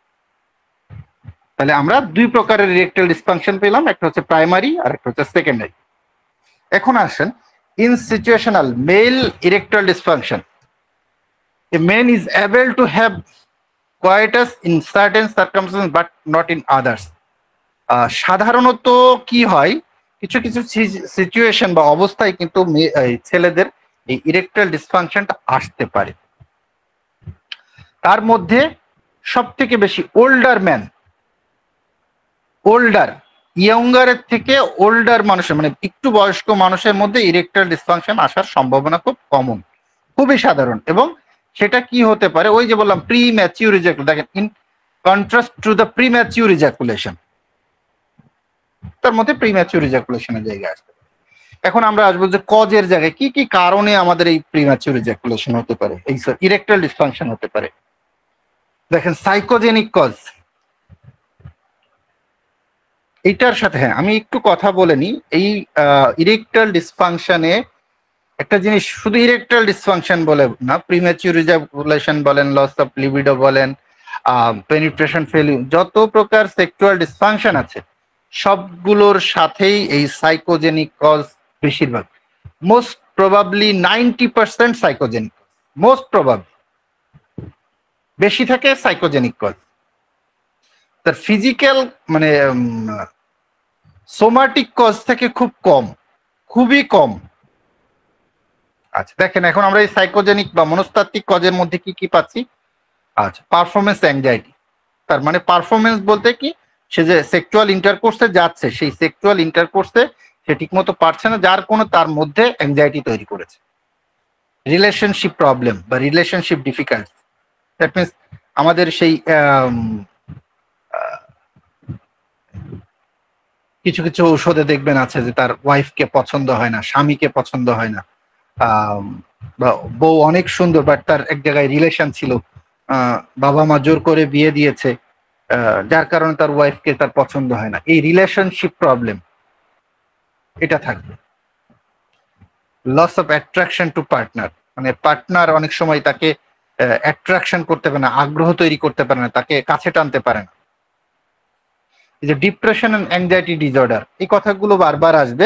Speaker 2: তাহলে আমরা দুই প্রকারের ইরেকটাইল ডিসফাংশন পেলাম, একটা হচ্ছে প্রাইমারি আর একটা হচ্ছে সেকেন্ডারি। এখন আসেন in situational male erectile dysfunction, a man is able to have coitus in certain circumstances but not in others. সাধারণত কি হয়, কিছু কিছু সিচুয়েশন বা অবস্থায় কিন্তু ছেলেদের এই ইরেকটাইল ডিসফাংশনটা আসতে পারে। তার মধ্যে সব থেকে বেশি ওল্ডার ম্যান, ওল্ডার ইয়ঙ্গারের থেকে ওল্ডার মানুষের, মানে একটু বয়স্ক মানুষের মধ্যে ইরেকটাইল ডিসফাংশন আসার সম্ভাবনা খুব কমন, খুবই সাধারণ। এবং সেটা কি হতে পারে, ওই যে বললাম প্রি ম্যাচিউর ইজাকুলেশন, দেখেন in contrast to the pre mature ejaculation, তার মধ্যে প্রি ম্যাচিউর ইজাকুলেশনের জায়গায় আসতে পারে। এখন আমরা আসবো যে কজের জায়গায় কি কি কারণে আমাদের এই প্রি ম্যাচিউর ইজাকুলেশন হতে পারে, এই ইরেকটাইল ডিসফাংশন হতে পারে। দেখেন, সাইকোজেনিক কজ, এইটার সাথে হ্যাঁ আমি একটু কথা বলে নিই। এই ইরেকটাইল ডিসফাংশনে একটা জিনিস, শুধু ইরেকটাইল ডিসফাংশন বলে না, প্রিম্যাচিউর ইজাকুলেশন বলেন, লস অফ লিবিডো বলেন, পেনিট্রেশন ফেলিউর, যত প্রকার সেক্সুয়াল ডিসফাংশন আছে সবগুলোর সাথেই এই সাইকোজেনিক কজ বেশিরভাগ, most probably 90% psychogenic, most probably বেশি থাকে সাইকোজেনিক কজ। তার ফিজিক্যাল মানে সোমাটিক কজ থেকে খুব কম, খুবই কম। আচ্ছা দেখেন, এখন আমরা এই সাইকোজেনিক বা মনস্তাত্ত্বিক কজের মধ্যে কি কি পাচ্ছি? আচ্ছা, পারফরমেন্স অ্যাংজাইটি। তার মানে পারফরমেন্স বলতে কি, সে যে সেক্সুয়াল ইন্টারকোর্সে যাচ্ছে, সেই সেক্সুয়াল ইন্টারকোর্সে সে ঠিকমতো পারছে না, যার কোনো তার মধ্যে অ্যাংজাইটি তৈরি করেছে। রিলেশনশিপ প্রবলেম বা রিলেশনশিপ ডিফিকাল্ট, দ্যাট মিনস আমাদের সেই কিছু কিছু ঔষধে দেখবেন আছে যে তার ওয়াইফকে পছন্দ হয় না, স্বামীকে পছন্দ হয় না, বা বউ অনেক সুন্দর বাট তার এক জায়গায় রিলেশন ছিল, বাবা মা জোর করে বিয়ে দিয়েছে, যার কারণে তার ওয়াইফকে তার পছন্দ হয় না। এই রিলেশনশিপ প্রবলেম এটা থাকবে। Loss of attraction to partner, মানে পার্টনার অনেক সময় তাকে অ্যাট্রাকশন করতে পারে না, আগ্রহ তৈরি করতে পারে না, তাকে কাছে টানতে পারে না। এই যে ডিপ্রেশন এন্ড অ্যাংজাইটি ডিসঅর্ডার, এই কথাগুলো বারবার আসবে।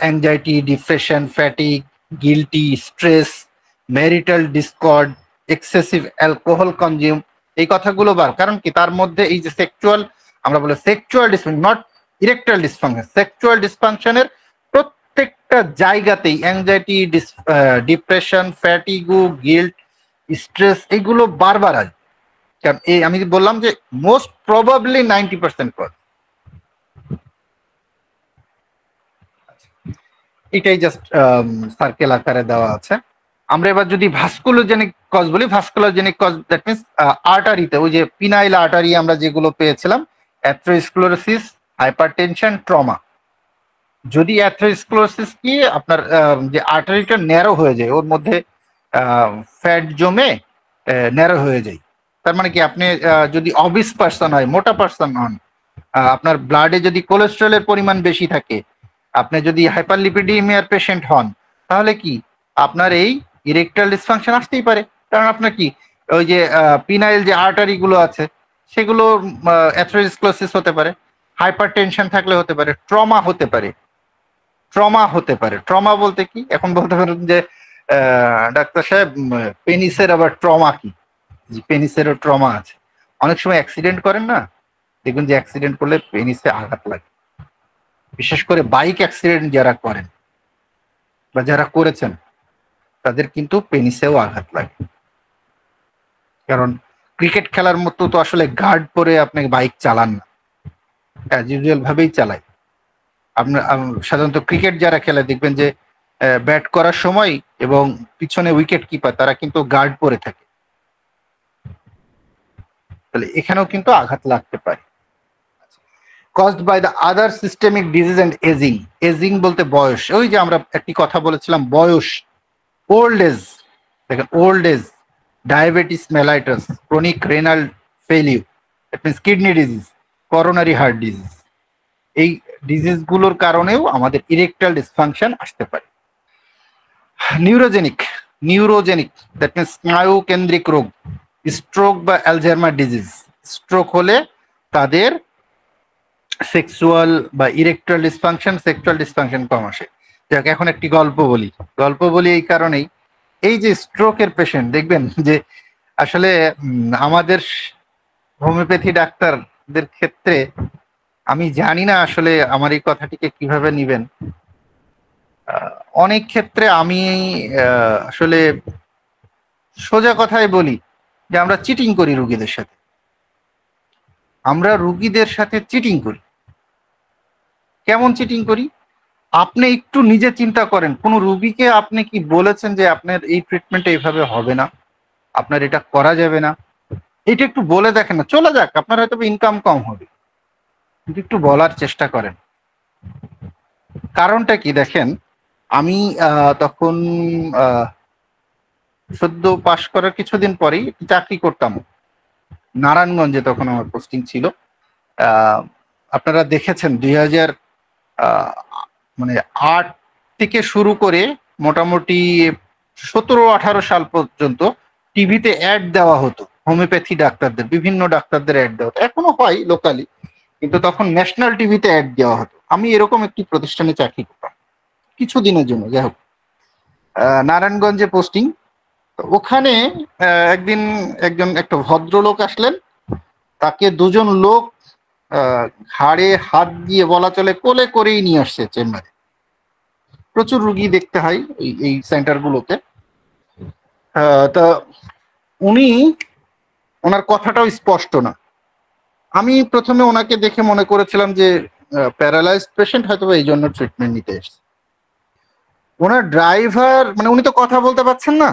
Speaker 2: Anxiety, depression, fatigue, guilty, stress, marital Discord, excessive alcohol consume, এই কথাগুলো কারণ কি তার মধ্যে এই যে সেক্সুয়াল, আমরা বলে sexual dysfunction, not erectile dysfunction, sexual ডিসফাংশনের প্রত্যেকটা জায়গাতেই anxiety, depression, fatigue, guilt, stress, এগুলো বারবার আসবে। কারণ এই আমি বললাম যে মোস্ট প্রবাবলি 90% কজ। এটাই জাস্ট সার্কেল আকারে দেওয়া আছে। আমরা এবার যদি ভাস্কুলোজেনিক কজ বলি, ভাস্কুলোজেনিক কজ দ্যাট মিনস আর্টারিতে, ওই যে পিনাইল আর্টারি আমরা যেগুলো পেয়েছিলাম, অ্যাথেরোস্ক্লেরোসিস, হাইপারটেনশন, ট্রমা। যদি অ্যাথেরোস্ক্লেরোসিস কি আপনার যে আর্টারিটা ন্যারো হয়ে যায়, ওর মধ্যে ফ্যাট জমে ন্যারো হয়ে যায়, তার মানে কি আপনি যদি অবিস পার্সন হয়, মোটা পার্সন হন, আপনার ব্লাডে যদি কোলেস্ট্রলের পরিমাণ বেশি থাকে, আপনি যদি হাইপারলিপিডিমিয়ার পেশেন্ট হন, তাহলে কি আপনার এই ইরেকটাইল ডিসফাংশন আসতেই পারে। কারণ আপনার কি ওই যে পিনাইল যে আর্টারি গুলো আছে সেগুলো অ্যাথেরোস্ক্লেরোসিস হতে পারে, হাইপার টেনশন থাকলে হতে পারে, ট্রমা হতে পারে, ট্রমা হতে পারে। ট্রমা বলতে কি, এখন বলতে পারেন যে ডাক্তার সাহেব পেনিসের আবার ট্রমা কি? পেনিসেরও ট্রমা আছে। অনেক সময় অ্যাক্সিডেন্ট করেন না, দেখবেন যে অ্যাক্সিডেন্ট করলে পেনিসে আঘাত লাগে, বিশেষ করে বাইক অ্যাক্সিডেন্ট যারা করেন বা যারা করেছেন তাদের কিন্তু পেনিসেও আঘাত লাগে। কারণ ক্রিকেট খেলার মতো তো আসলে গার্ড পরে আপনি বাইক চালান না, অ্যাজ ইউজুয়াল ভাবেই চালায়। আপনার সাধারণত ক্রিকেট যারা খেলে দেখবেন যে ব্যাট করার সময় এবং পিছনে উইকেট কিপার তারা কিন্তু গার্ড পরে থাকে, তাহলে এখানেও কিন্তু আঘাত লাগতে পারে। caused by the other systemic disease and aging, aging বলতে বয়স, ওই যে আমরা একটি কথা বলেছিলাম বয়স, ওল্ড এজ, দেখেন old age, diabetes mellitus, chronic renal failure, that means kidney disease, coronary heart disease, এই ডিজিজগুলোর কারণেও আমাদের ইরেকটাইল ডিসফাংশন আসতে পারে। নিউরোজেনিক, নিউরোজেনিক দ্যাট মিনস স্নায়ু কেন্দ্রিক রোগ, স্ট্রোক বা অ্যালজাইমার ডিজিজ, স্ট্রোক হলে তাদের সেক্সুয়াল বা ইরেকটাইল ডিসফাংশন, সেক্সুয়াল ডিসফাংশন কম আসে। যাক, এখন একটি গল্প বলি এই কারণেই, এই যে স্ট্রোকের পেশেন্ট দেখবেন যে আসলে আমাদের হোমিওপ্যাথি ডাক্তারদের ক্ষেত্রে আমি জানি না আসলে আমার এই কথাটিকে কিভাবে নিবেন। অনেক ক্ষেত্রে আমি আসলে সোজা কথাই বলি যে আমরা চিটিং করি রুগীদের সাথে, আমরা রুগীদের সাথে চিটিং করি। কেমন চিটিং করি? আপনি একটু নিজে চিন্তা করেন, কোন রুগীকে আপনি কি বলেছেন যে আপনার এই ট্রিটমেন্ট এইভাবে হবে না, আপনার এটা করা যাবে না, এটা একটু বলে দেখেন না, চলে যাক, আপনার হয়তো ইনকাম কম হবে, কিন্তু একটু বলার চেষ্টা করেন। কারণটা কি দেখেন, আমি তখন সদ্য পাশ করার কিছুদিন পরেই চাকরি করতাম নারায়ণগঞ্জে, তখন আমার পোস্টিং ছিল। আপনারা দেখেছেন 2000 মানে 8 থেকে শুরু করে মোটামুটি 17-18 সাল পর্যন্ত টিভিতে অ্যাড দেওয়া হতো হোমিওপ্যাথি ডাক্তারদের, বিভিন্ন ডাক্তারদের অ্যাড দেওয়া হতো, এখনো হয় লোকালি, কিন্তু তখন ন্যাশনাল টিভিতে অ্যাড দেওয়া হতো। আমি এরকম একটি প্রতিষ্ঠানে চাকরি করতাম কিছুদিনের জন্য, যাই হোক, নারায়ণগঞ্জে পোস্টিং। ওখানে একদিন একটা ভদ্রলোক আসলেন, তাকে দুজন লোক ঘাড়ে হাত দিয়ে বলা চলে কোলে করেই নিয়ে আসছে চেম্বারে। প্রচুর রুগী দেখতে হয় এই সেন্টারগুলোতে। তা উনি, ওনার কথাটাও স্পষ্ট না। আমি প্রথমে ওনাকে দেখে মনে করেছিলাম যে প্যারালাইজড পেশেন্ট, হয়তো এই জন্য ট্রিটমেন্ট নিতে এসছে। ওনার ড্রাইভার, মানে উনি তো কথা বলতে পারছেন না,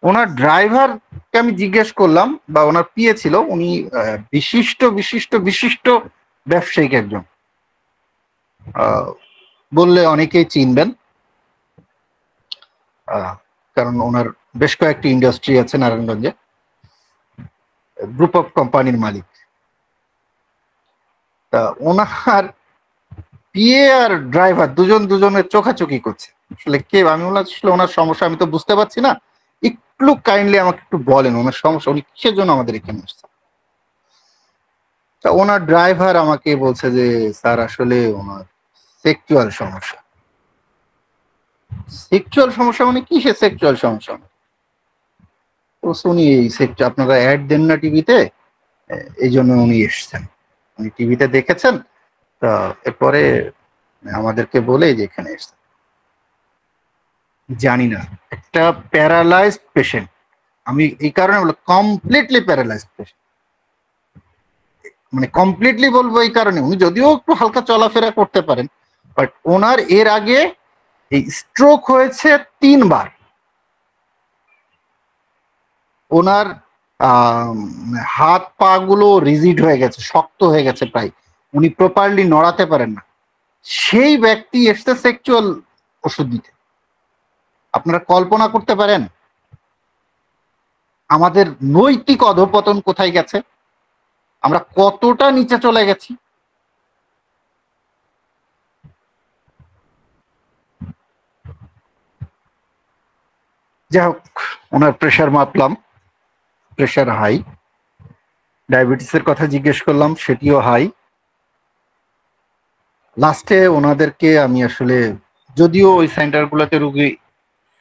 Speaker 2: ওনার ড্রাইভারকে আমি জিজ্ঞেস করলাম, বা ওনার পিএ ছিল, উনি বিশিষ্ট বিশিষ্ট বিশিষ্ট ব্যবসায়িক একজন, বললে অনেকেই চিনবেন, কারণ ওনার বেশ কয়েকটি ইন্ডাস্ট্রি আছে নারায়ণগঞ্জে, গ্রুপ অফ কোম্পানির মালিক। তা ওনার পিএ আর ড্রাইভার দুজনের চোখাচোখি করছে, আসলে কে, আমি বললাম আসলে ওনার সমস্যা আমি তো বুঝতে পারছি না, একটু কাইন্ডলি আমাকে একটু বলেন ওনার সমস্যা, উনি কিসের জন্য আমাদের এখানে আসছে। তা ওনার ড্রাইভার আমাকে বলছে যে স্যার আসলে ওনার সেক্সুয়াল সমস্যা। সেক্সুয়াল সমস্যা মানে কিসের সেক্সুয়াল সমস্যা? তো উনি এই সেক্টর, আপনারা অ্যাড দেন না টিভিতে, এই জন্য উনি এসছেন, উনি টিভিতে দেখেছেন, তা এরপরে আমাদেরকে বলে যে এখানে এসছেন। জানি না, একটা প্যারালাইজড পেশেন্ট, আমি এই কারণে বলবো কমপ্লিটলি প্যারালাইজড পেশেন্ট, মানে কমপ্লিটলি বলবো এই কারণে, উনি যদিও একটু হালকা চলাফেরা করতে পারেন, বাট ওনার এর আগে এই স্ট্রোক হয়েছে 3 বার। ওনার হাত পা গুলো রিজিড হয়ে গেছে, শক্ত হয়ে গেছে প্রায়, উনি প্রপারলি নড়াতে পারেন না। সেই ব্যক্তি এসছে সেক্সুয়াল ওষুধ দিতে। আপনারা কল্পনা করতে পারেন আমাদের নৈতিক অধঃপতন কোথায় গেছে, আমরা কতটা নিচে চলে গেছি। যাই হোক, ওনার প্রেশার মাপলাম, প্রেশার হাই। ডায়াবেটিসের কথা জিজ্ঞেস করলাম, সেটিও হাই। লাস্টে ওনাদেরকে আমি আসলে, যদিও ওই সেন্টারগুলোতে রুগী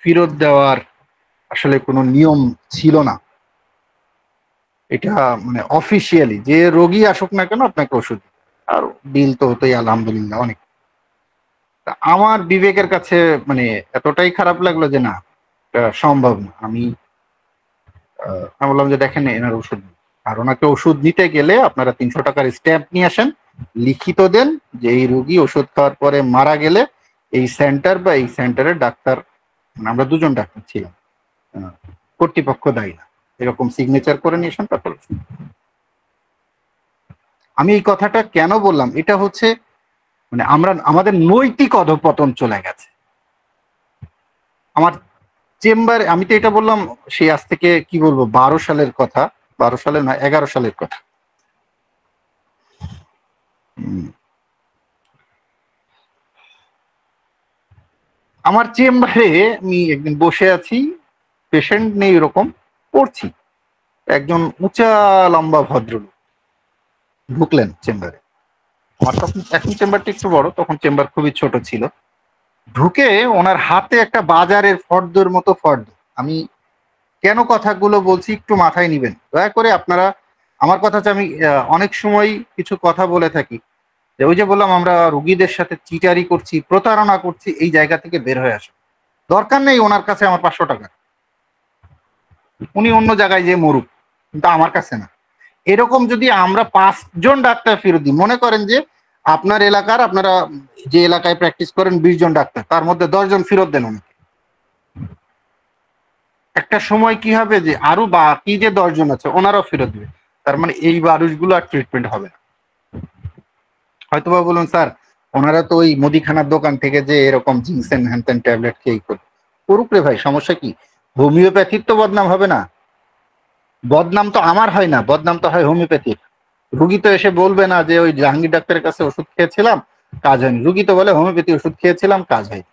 Speaker 2: ফেরত দেওয়ার আসলে কোনো নিয়ম ছিল না, এটা মানে অফিসিয়ালি যে রোগী আসুক না কেন আপনাকে ওষুধ, আর বিল তো হতোই আলহামদুলিল্লাহ অনেক। আমার বিবেকের কাছে মানে এতটাই খারাপ লাগলো যে না, সম্ভব না। আমি বললাম যে দেখেন এনার ওষুধ, আর ওনাকে ওষুধ নিতে গেলে আপনারা 300 টাকার স্ট্যাম্প নিয়ে আসেন, লিখিত দেন যে এই রোগী ওষুধ খাওয়ার পরে মারা গেলে এই সেন্টার বা এই সেন্টারের ডাক্তার, মানে আমরা 2জন ডাক্তার ছিলাম, কর্তৃপক্ষ দায়ী না, এরকম সিগনেচার করে নিয়ে আসেন তারপর। আমি এই কথাটা কেন বললাম, এটা হচ্ছে মানে আমাদের নৈতিক অধঃপতন চলে গেছে। আমার চেম্বারে, আমি তো এটা বললাম সেই আজ থেকে কি বলবো 12 সালের কথা, 12 সালের না 11 সালের কথা। আমার চেম্বারে আমি একদিন বসে আছি, পেশেন্ট নেই এরকম, পড়ছি, একজন উঁচা লম্বা ভদ্রলোক ঢুকলেন চেম্বারে। আমার তখন, এখন চেম্বারটা একটু বড়, তখন চেম্বার খুবই ছোট ছিল। ঢুকে ওনার হাতে একটা বাজারের ফর্দর মতো ফর্দ, আমি কেন কথাগুলো বলছি একটু মাথায় নিবেন দয়া করে আপনারা। আমার কথা হচ্ছে, আমি অনেক সময় কিছু কথা বলে থাকি যে ওই যে বললাম আমরা রুগীদের সাথে চিটারি করছি, প্রতারণা করছি, এই জায়গা থেকে বের হয়ে আসে। দরকার নেই ওনার কাছে আমার 500 টাকা, উনি অন্য জায়গায় যে মরুক, কিন্তু আমার কাছে না। এরকম যদি আমরা 5জন ডাক্তার ফেরত দিই, মনে করেন যে আপনার এলাকার, আপনারা যে এলাকায় প্র্যাকটিস করেন 20 জন ডাক্তার, তার মধ্যে 10 জন ফেরত দেন ওনাকে, একটা সময় কি হবে যে আরো বাকি যে 10 জন আছে ওনারাও ফেরত দেবে। তার মানে এই মানুষগুলো আর ট্রিটমেন্ট হবে না। হয়তোবা বলুন স্যার ওনারা তো ওই মুদিখানার দোকান থেকে যে এরকম জিনসেন হ্যানতেন ট্যাবলেট খেয়ে করুক রে ভাই, সমস্যা কি? হোমিওপ্যাথির তো বদনাম হবে না? বদনাম তো আমার হয় না, বদনাম তো হয় হোমিওপ্যাথির। রুগী তো এসে বলবে না যে ওই জাহাঙ্গীর ডাক্তারের কাছে ওষুধ খেয়েছিলাম কাজ হয়নি, রুগী তো বলে হোমিওপ্যাথি ওষুধ খেয়েছিলাম কাজ হয়নি।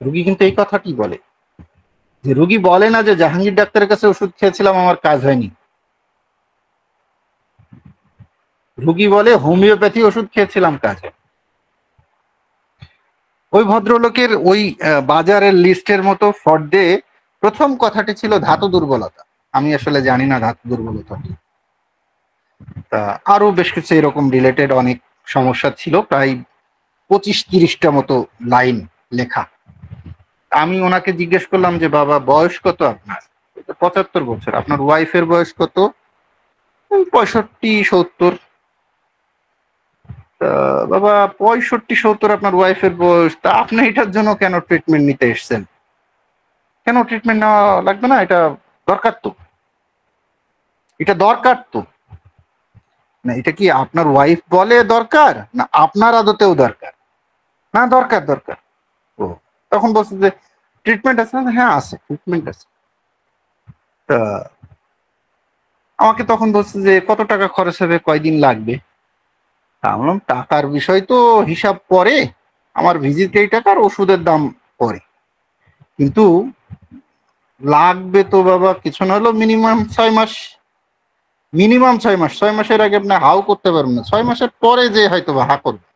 Speaker 2: রুগী কিন্তু এই কথাটি বলে, রুগী বলে না যে জাহাঙ্গীর ডাক্তারের কাছে ওষুধ খেয়েছিলাম আমার কাজ হয়নি, রুগী বলে হোমিওপ্যাথি ওষুধ খেয়েছিলাম কাজ হয়। ওই ভদ্রলোকের ওই বাজারের লিস্টের মতো ফর্দে প্রথম কথাটি ছিল ধাতু দুর্বলতা। আমি আসলে জানি না ধাতু দুর্বলতা কি। তা আরো বেশ কিছু এরকম রিলেটেড অনেক সমস্যা ছিল, প্রায় 25-30টা মতো লাইন লেখা। আমি ওনাকে জিজ্ঞেস করলাম যে বাবা বয়স কত আপনার? 75 বছর। আপনার ওয়াইফের বয়স কত? 65-70। বাবা 65-70 আপনার ওয়াইফের বয়স, তা আপনি এটার জন্য কেন ট্রিটমেন্ট নিতে এসছেন? কেন ট্রিটমেন্ট নেওয়া লাগবে না? এটা দরকার তো, এটা দরকার তো। না এটা কি আপনার ওয়াইফ বলে দরকার, না আপনার আদতেও দরকার? না দরকার দরকার। ও তখন বলছে যে ট্রিটমেন্ট আছে? হ্যাঁ আছে, ট্রিটমেন্ট আছে। তা আমাকে তখন বলছে যে কত টাকা খরচ হবে, কয়দিন লাগবে? তা বললাম টাকার বিষয় তো হিসাব পরে, আমার ভিজিট এই টাকার, ওষুধের দাম পরে, কিন্তু লাগবে তো বাবা কিছু না হলেও মিনিমাম 6 মাস। মিনিমাম 6 মাস। 6 মাসের আগে আপনি হাও করতে পারবেন না, 6 মাসের পরে যে হয়তো বা হা করবে।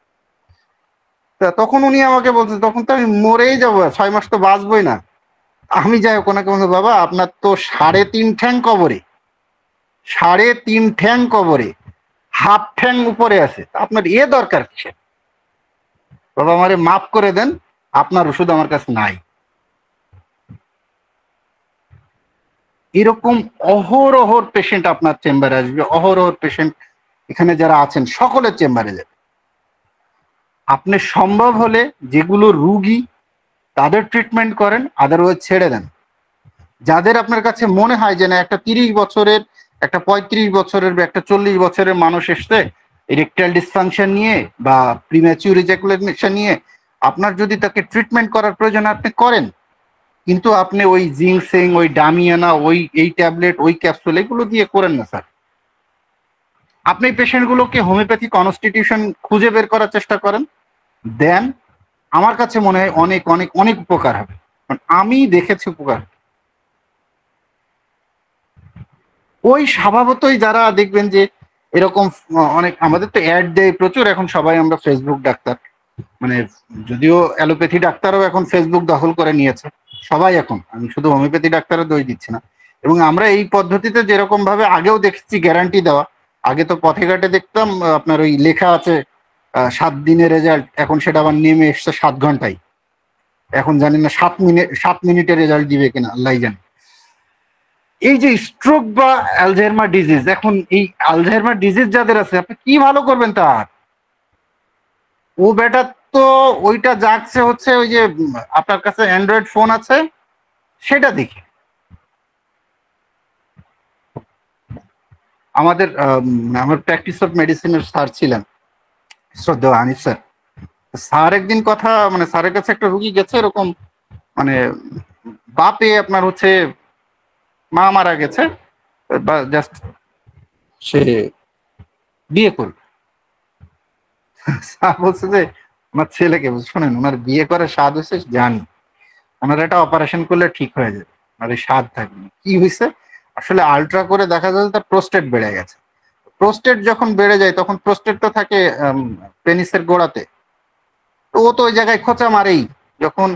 Speaker 2: তা তখন উনি আমাকে বলছে তখন তো আমি মরেই যাবো, 6 মাস তো বাঁচবই না। আমি যাই হোক ওনাকে বলছি বাবা আপনার তো 3.5 ঠ্যাং কবরে, 3.5 ঠ্যাং কবরে, হাফ ঠ্যাং উপরে আছে, আপনার এ দরকার কিসের? বাবা আমারে মাফ করে দেন, আপনার ওষুধ আমার কাছে নাই। এরকম অহরহর পেশেন্ট আপনার চেম্বারে আসবে, অহরহর পেশেন্ট এখানে যারা আছেন সকলের চেম্বারে যাবে। আপনি সম্ভব হলে যেগুলো রুগী তাদের ট্রিটমেন্ট করেন, আদারওয়াইজ ছেড়ে দেন। যাদের আপনার কাছে মনে হয় যে না একটা 30 বছরের, একটা 35 বছরের বা একটা 40 বছরের মানুষ এসছে ইরেকটাইল ডিসফাংশন নিয়ে বা প্রিম্যাচিউর ইজাকুলেশন নিয়ে, আপনার যদি তাকে ট্রিটমেন্ট করার প্রয়োজন আপনি করেন, কিন্তু আপনি ওই জিংসেং, ওই ডামিয়ানা, ওই এই ট্যাবলেট, ওই ক্যাপসুল এগুলো দিয়ে করেন না স্যার। আপনি পেশেন্টগুলোকে হোমিওপ্যাথি কনস্টিটিউশন খুঁজে বের করার চেষ্টা করেন, দেন। আমার কাছে মনে হয় অনেক অনেক অনেক উপকার হবে, আমি দেখেছি উপকার। ওই স্বভাবতই যারা দেখবেন যে এরকম অনেক, আমাদের তো অ্যাড দেয় প্রচুর এখন, সবাই আমরা ফেসবুক ডাক্তার, মানে যদিও অ্যালোপ্যাথি ডাক্তারও এখন ফেসবুক দখল করে নিয়েছে সবাই এখন, আমি শুধু হোমিওপ্যাথি ডাক্তারও দোষ দিচ্ছি না। এবং আমরা এই পদ্ধতিতে যেরকম ভাবে আগেও দেখছি গ্যারান্টি দেওয়া, আগে তো পথে ঘাটে দেখতাম আপনার ওই লেখা আছে 7 দিনের রেজাল্ট, এখন সেটা আবার নেমে এসছে 7 ঘন্টায়। এখন জানি না 7 মিনিটে রেজাল্ট দিবে কিনা আল্লাহ জানে। এই যে স্ট্রোক বা অ্যালঝাইমার ডিজিজ, এখন এই অ্যালঝাইমার ডিজিজ যাদের আছে আপনি কি ভালো করবেন তার? ও বেটা তো ওইটা জাগছে হচ্ছে ওই যে আপনার কাছে অ্যান্ড্রয়েড ফোন আছে সেটা দেখে। আমাদের আমার প্র্যাকটিস অফ মেডিসিনের স্যার ছিলেন শ্রদ্ধেয় হানিফ স্যার। স্যার একদিন কথা, মানে স্যারের কাছে একটা রুগী গেছে এরকম, মানে বাপে আপনার হচ্ছে মা মারা গেছে, বা জাস্ট সে বিয়ে করবে। স্যার বলছে যে আমার ছেলেকে, শোনেন ওনার বিয়ে করার স্বাদ হয়েছে জানি, ওনার একটা অপারেশন করলে ঠিক হয়ে যাবে, আর এই স্বাদ থাকবে। কি হয়েছে আসলে আলট্রা করে দেখা যায় তার প্রোস্টেট বেড়ে গেছে। প্রোস্টেট যখন বেড়ে যায় তখন প্রোস্টেট তো থাকে পেনিসের গোড়াতে, তো ও তো ওই জায়গায় খোঁচা মারেই। যখন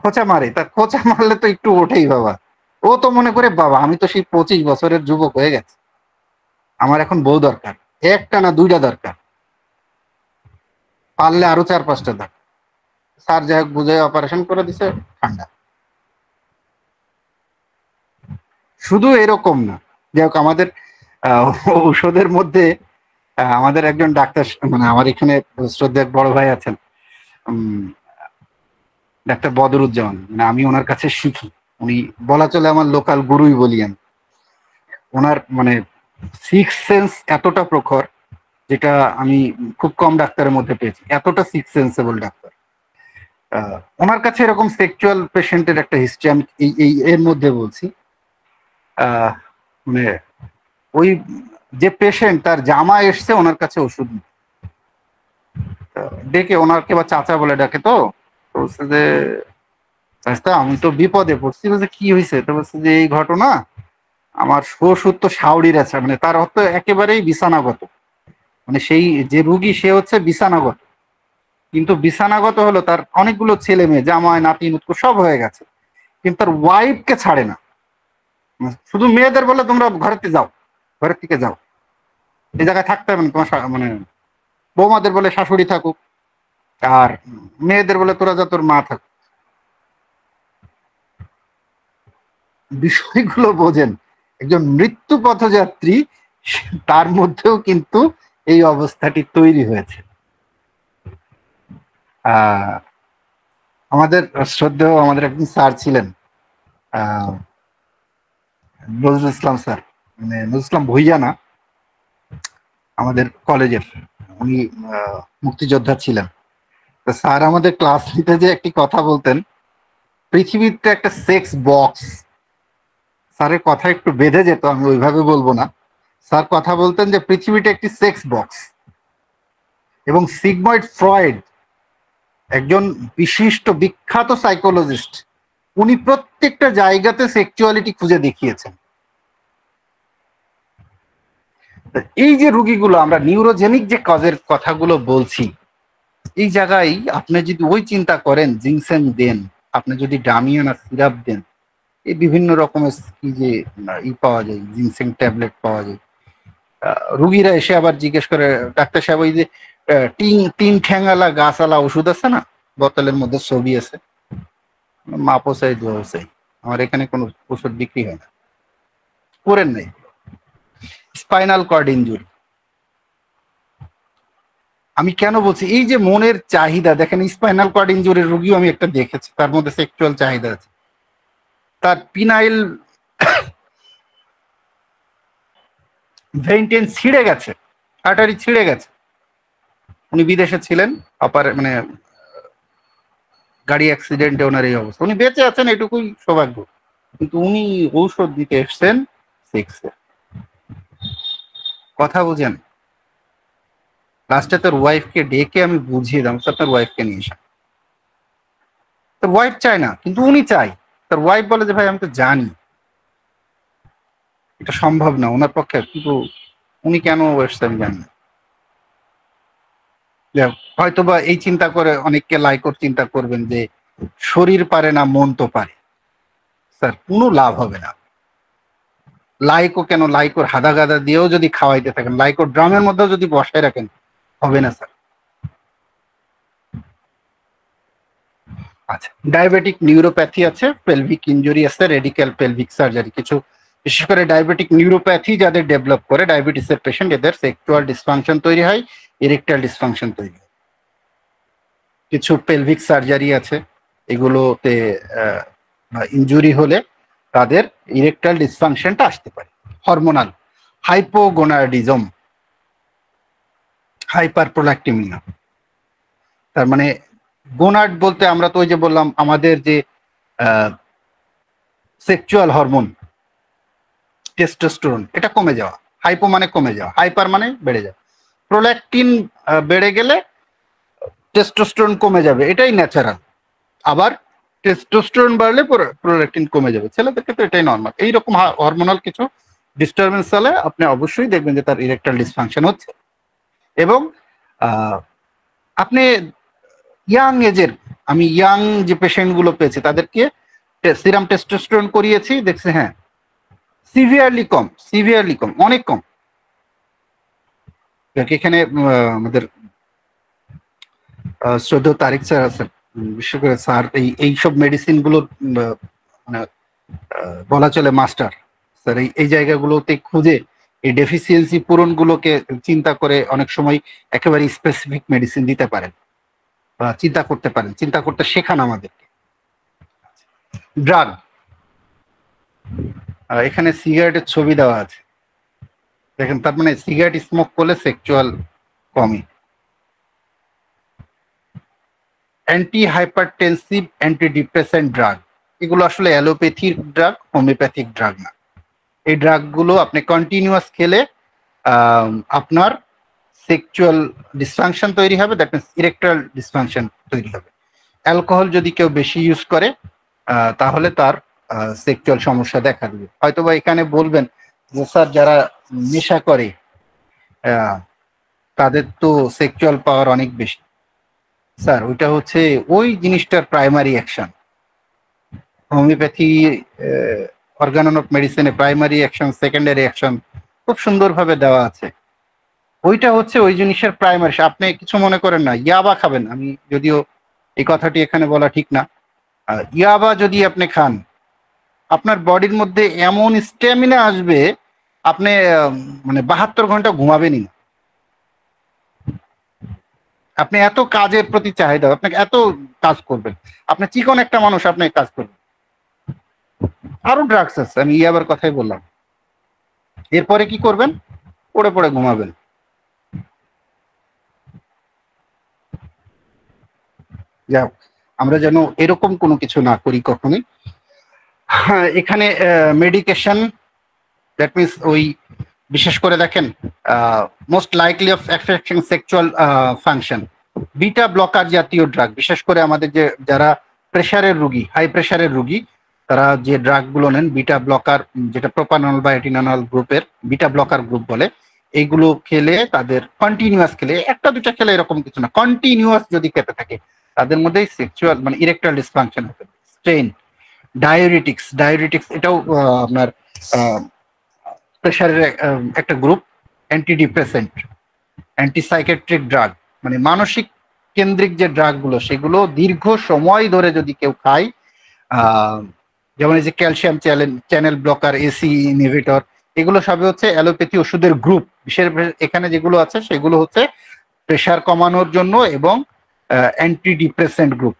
Speaker 2: খোঁচা মারে, তা খোঁচা মারলে তো একটু ওঠেই বাবা। ও তো মনে করে বাবা আমি তো সেই 25 বছরের যুবক হয়ে গেছে, আমার এখন বউ দরকার, একটা না দুইটা দরকার, পারলে আরো 4-5টা দরকার। স্যার যাই হোক বুঝে অপারেশন করে দিছে, ঠান্ডা। শুধু এরকম না, যাই হোক আমাদের ঔষধের মধ্যে আমাদের একজন ডাক্তার, মানে আমার এখানে শ্রদ্ধেয় বড় ভাই আছেন ডাক্তার বদরুজ্জামান, মানে আমি ওনার কাছে শিখি, উনি বলা চলে আমার লোকাল গুরুই বলি আমি। ওনার মানে সিক্স সেন্স এতটা প্রখর, যেটা আমি খুব কম ডাক্তারের মধ্যে পেয়েছি, এতটা সিক্স সেন্সেবল ডাক্তার। ওনার কাছে এরকম সেক্সুয়াল পেশেন্টের একটা হিস্ট্রি আমি এই এর মধ্যে বলছি। মানে ওই যে পেশেন্ট তার জামা এসছে ওনার কাছে ওষুধ নিতে, ডেকে ওনাকে বা চাচা বলে ডাকে, তো বলছে যে চাচা আমি তো বিপদে পড়ছি। বলছে কি হয়েছে? তো বলছে যে এই ঘটনা, আমার শ্বশুর তো শাওড়ির আছে, মানে তার অর্থ একেবারেই বিছানাগত, মানে সেই যে রুগী সে হচ্ছে বিছানাগত, কিন্তু বিছানাগত হলো তার অনেকগুলো ছেলে মেয়ে, জামাই নাতি নুতকু সব হয়ে গেছে, কিন্তু তার ওয়াইফকে ছাড়ে না। শুধু মেয়েদের বলে তোমরা ঘরেতে যাও, ঘরের থেকে যাও, এই জায়গায় থাকতে হবে না তোমার, মানে বৌমাদের বলে শাশুড়ি থাকুক, আর মেয়েদের বলে তোরা যা তোর মা থাকুক। বিষয়গুলো বোঝেন, একজন মৃত্যু পথযাত্রী, তার মধ্যেও কিন্তু এই অবস্থাটি তৈরি হয়েছে। আহ আমাদের শ্রদ্ধেয় আমাদের একজন স্যার ছিলেন, আহ নজরুল ইসলাম স্যার, মানে নজরুল ইসলাম ভুইয়া না, আমাদের কলেজের, উনি মুক্তিযোদ্ধা ছিলেন। তো স্যার আমাদের ক্লাস নিতে যে একটি কথা বলতেন, পৃথিবীতে একটা সেক্স বক্স। স্যারের কথা একটু বেঁধে যেত, আমি ওইভাবে বলবো না। স্যার কথা বলতেন যে পৃথিবীটা একটি সেক্স বক্স, এবং সিগময়েড ফ্রয়েড, একজন বিশিষ্ট বিখ্যাত সাইকোলজিস্ট, উনি প্রত্যেকটা জায়গাতে সেক্সুয়ালিটি খুঁজে দেখিয়েছেন। এই যে রুগীগুলো, আমরা নিউরোজেনিক যে কাজের কথাগুলো বলছি, এই জায়গায় আপনি যদি ওই চিন্তা করেন, জিনসেং দেন, আপনি যদি ডামিয়ানা সিরাপ দেন, এই বিভিন্ন রকমের কি যে পাওয়া যায়, জিনসেং ট্যাবলেট পাওয়া যায়, রুগীরা এসে আবার জিজ্ঞেস করে, ডাক্তার সাহেব ওই যে তিন ঠ্যাঙালা গাছালা ওষুধ আছে না, বোতলের মধ্যে ছবি আছে, মাপও চাই দোয়াও চাই, আমার এখানে কোনো ওষুধ বিক্রি হয় না, করেন নাই। স্পাইনাল কর্ড ইনজুরি, আমি কেন বলছি, এই যে মনের চাহিদা দেখেন, স্পাইনাল কর্ড ইনজুরির রুগীও আমি একটা দেখেছি, তার মধ্যে সেক্সুয়াল চাহিদা আছে, তার পিনাইল ভেইনটেন ছিঁড়ে গেছে, আর্টারি ছিঁড়ে গেছে, উনি বিদেশে ছিলেন, মানে গাড়ি অ্যাক্সিডেন্টে ওনার এই অবস্থা, উনি বেঁচে আছেন এটুকুই সৌভাগ্য, কিন্তু উনি ঔষধ দিতে এসছেন সেক্সে। কথা বুঝেন, লাস্টে তোর ওয়াইফকে ডেকে আমি বুঝিয়ে দাম, স্যার তার ওয়াইফকে নিয়ে এসে, তোর ওয়াইফ চায় না কিন্তু উনি চাই, তার ওয়াইফ বলে যে ভাই আমি তো জানি এটা সম্ভব না ওনার পক্ষে, কিন্তু উনি কেন এসছে আমি জানি না। হয়তো বা এই চিন্তা করে অনেককে লাইকর চিন্তা করবেন যে শরীর পারে না মন তো পারে, স্যার কোনো লাভ হবে না। লাইকো কেন, লাইকোর হাদা গাদা দিয়েও যদি খাওয়াইতে থাকেন, লাইকোর ড্রামের মধ্যেও যদি বসায় রাখেন, হবে না স্যার। আচ্ছা, ডায়াবেটিক নিউরোপ্যাথি আছে, পেলভিক ইনজুরি আছে, রেডিক্যাল পেলভিক সার্জারি, কিছু বিশেষ করে ডায়াবেটিক নিউরোপ্যাথি যাদের ডেভেলপ করে, ডায়াবেটিসের পেশেন্ট, এদের সেক্সুয়াল ডিসফাংশন তৈরি হয়, ইরেকটাইল ডিসফাংশন তৈরি হয়। কিছু পেলভিক সার্জারি আছে, এগুলোতে ইনজুরি হলে তাদের ইরেকটাইল ডিসফাংশনটা আসতে পারে। হরমোনাল হাইপোগোনাডিজম, হাইপার প্রোল্যাক্টিমিয়া, তার মানে গোনাড বলতে আমরা তো ওই যে বললাম আমাদের যে সেক্সুয়াল হরমোন টেস্টোস্টেরন, এটা কমে যাওয়া, হাইপো মানে কমে যাওয়া, হাইপার মানে বেড়ে যাওয়া, প্রোল্যাক্টিন বেড়ে গেলে টেস্টোস্টেরন কমে যাবে, এটাই ন্যাচারাল। আবার টেস্টোস্টেরন বাড়লে প্রোল্যাক্টিন কমে যাবে, ছেলেদের ক্ষেত্রে এটাই নর্মাল। এইরকম হরমোনাল কিছু ডিস্টারবেন্স হলে আপনি অবশ্যই দেখবেন যে তার ইরেকটাইল ডিসফাংশন হচ্ছে। এবং আপনি ইয়াং এজের, আমি ইয়াং যে পেশেন্ট গুলো পেয়েছি তাদেরকে সিরাম টেস্টোস্টেরন করিয়েছি, দেখছি হ্যাঁ সিভিয়ারলি কম, সিভিয়ারলি কম, অনেক কম। এখানে আমাদের শ্রদ্ধেয় তারিক স্যার আছেন, বিশেষ করে স্যার এইসব মেডিসিন গুলোর মানে বলা চলে মাস্টার স্যার, এই জায়গাগুলোতে খুঁজে এই ডেফিসিয়েন্সি পূরণগুলোকে চিন্তা করে অনেক সময় একেবারে স্পেসিফিক মেডিসিন দিতে পারেন বা চিন্তা করতে পারেন, চিন্তা করতে শেখান আমাদেরকে। ড্রাগ, এখানে সিগারেটের ছবি দেওয়া আছে, দেখেন, তার মানে সিগারেট স্মোক করলে সেক্সুয়াল কমে। Anti hypertensive, anti depressant drug, এগুলো আসলে অ্যালোপ্যাথির ড্রাগ, হোমিওপ্যাথিক ড্রাগ না। এই ড্রাগগুলো আপনি কন্টিনিউয়াস খেলে আপনার সেক্সুয়াল ডিসফাংশন তৈরি হবে, দ্যাট মিনস ইরেকটাইল ডিসফাংশন তৈরি হবে। অ্যালকোহল যদি কেউ বেশি ইউজ করে তাহলে তার সেক্সুয়াল সমস্যা দেখা দিবে। হয়তোবা এখানে বলবেন যে স্যার যারা নেশা করে তাদের তো সেক্সুয়াল পাওয়ার অনেক বেশি। স্যার ওইটা হচ্ছে ওই জিনিসটার primary action. Homeopathy organon of মেডিসিনে প্রাইমারি অ্যাকশন, সেকেন্ডারি অ্যাকশন খুব সুন্দরভাবে দেওয়া আছে। ওইটা হচ্ছে ওই জিনিসের প্রাইমারি। আপনি কিছু মনে করেন না ইয়াবা খাবেন, আমি যদিও এই কথাটি এখানে বলা ঠিক না, ইয়াবা যদি আপনি খান আপনার বডির মধ্যে এমন স্ট্যামিনা আসবে আপনি মানে 72 ঘন্টা ঘুমাবেনই না। আপনি এত কাজের প্রতি চাহিদা, আপনাকে এত কাজ করবেন, আপনি চিকন একটা মানুষ, আপনি কাজ করবেন। আরো ড্রাগস আছে, আমি ইয়াবার কথাই বললাম। এরপরে কি করবেন? পড়ে পড়ে ঘুমাবেন। যাক, আমরা যেন এরকম কোনো কিছু না করি কখনোই। হ্যাঁ, এখানে মেডিকেশন, দ্যাট মিনস ওই বিশেষ করে দেখেন most likely of affecting sexual function, beta blocker জাতীয় ড্রাগ, বিশেষ করে আমাদের যে যারা প্রেশারের রুগী, হাই প্রেশারের রুগী, তারা যে ড্রাগগুলো নেন বিটা ব্লকার, যেটা প্রোপানল বা এটিনানল গ্রুপের বিটা ব্লকার গ্রুপ বলে, এইগুলো খেলে তাদের কন্টিনিউয়াস খেলে, একটা দুটা খেলে এরকম কিছু না, কন্টিনিউয়াস যদি খেতে থাকে তাদের মধ্যেই সেক্সুয়াল মানে ইরেকটাইল ডিসফাংশন হবে। স্ট্রেন, ডায়োরিটিক্স, ডায়োরিটিক্স এটাও আপনার প্রেশারের একটা গ্রুপ, অ্যান্টিডিপ্রেসেন্ট, অ্যান্টিসাইকেট্রিক ড্রাগ, মানে মানসিক কেন্দ্রিক যে ড্রাগগুলো সেগুলো দীর্ঘ সময় ধরে যদি কেউ খায়, যেমন এই যে calcium channel blocker, AC inhibitor, এগুলো সবই হচ্ছে অ্যালোপ্যাথি ওষুধের গ্রুপ। বিশেষ এখানে যেগুলো আছে সেগুলো হচ্ছে প্রেশার কমানোর জন্য এবং অ্যান্টিডিপ্রেসেন্ট গ্রুপ।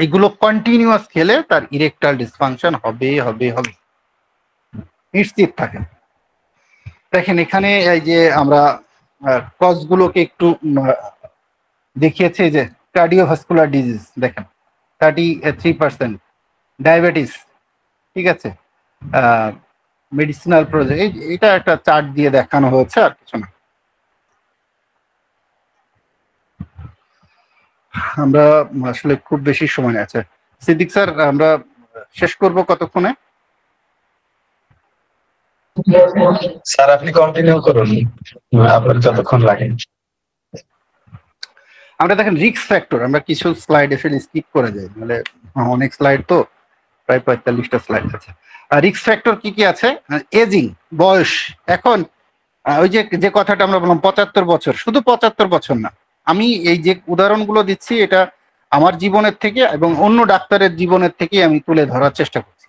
Speaker 2: এগুলো কন্টিনিউয়াস খেলে তার ইরেকটাইল ডিসফাংশন হবে হবে হবে, নিশ্চিত থাকেন। দেখেন এখানে এই যে আমরা কজগুলোকে একটু দেখিয়েছে, যে কার্ডিওভাস্কুলার ডিজিজ দেখেন 33%, ডায়াবেটিস, ঠিক আছে, মেডিসিনাল প্রজেক্ট, এটা একটা চার্ট দিয়ে দেখানো হয়েছে, আর কিছু না। আমরা আসলে খুব বেশি সময় আছে। সিদ্দিক স্যার, আমরা শেষ করব কতক্ষণে?
Speaker 3: স্যার আপনি কন্টিনিউ করুন, আপনার যতক্ষণ লাগে।
Speaker 2: আমরা দেখেন রিস্ক ফ্যাক্টর, আমরা কিছু স্লাইড এসে স্কিপ করে যাই, মানে অনেক স্লাইড তো, প্রায় 45টা স্লাইড আছে। রিস্ক ফ্যাক্টর কি কি আছে? এজিং, বয়স। এখন ওই যে যে কথাটা আমরা বললাম 75 বছর, শুধু 75 বছর না, আমি এই যে উদাহরণগুলো দিচ্ছি এটা আমার জীবনের থেকে এবং অন্য ডাক্তারের জীবনের থেকে আমি তুলে ধরার চেষ্টা করছি।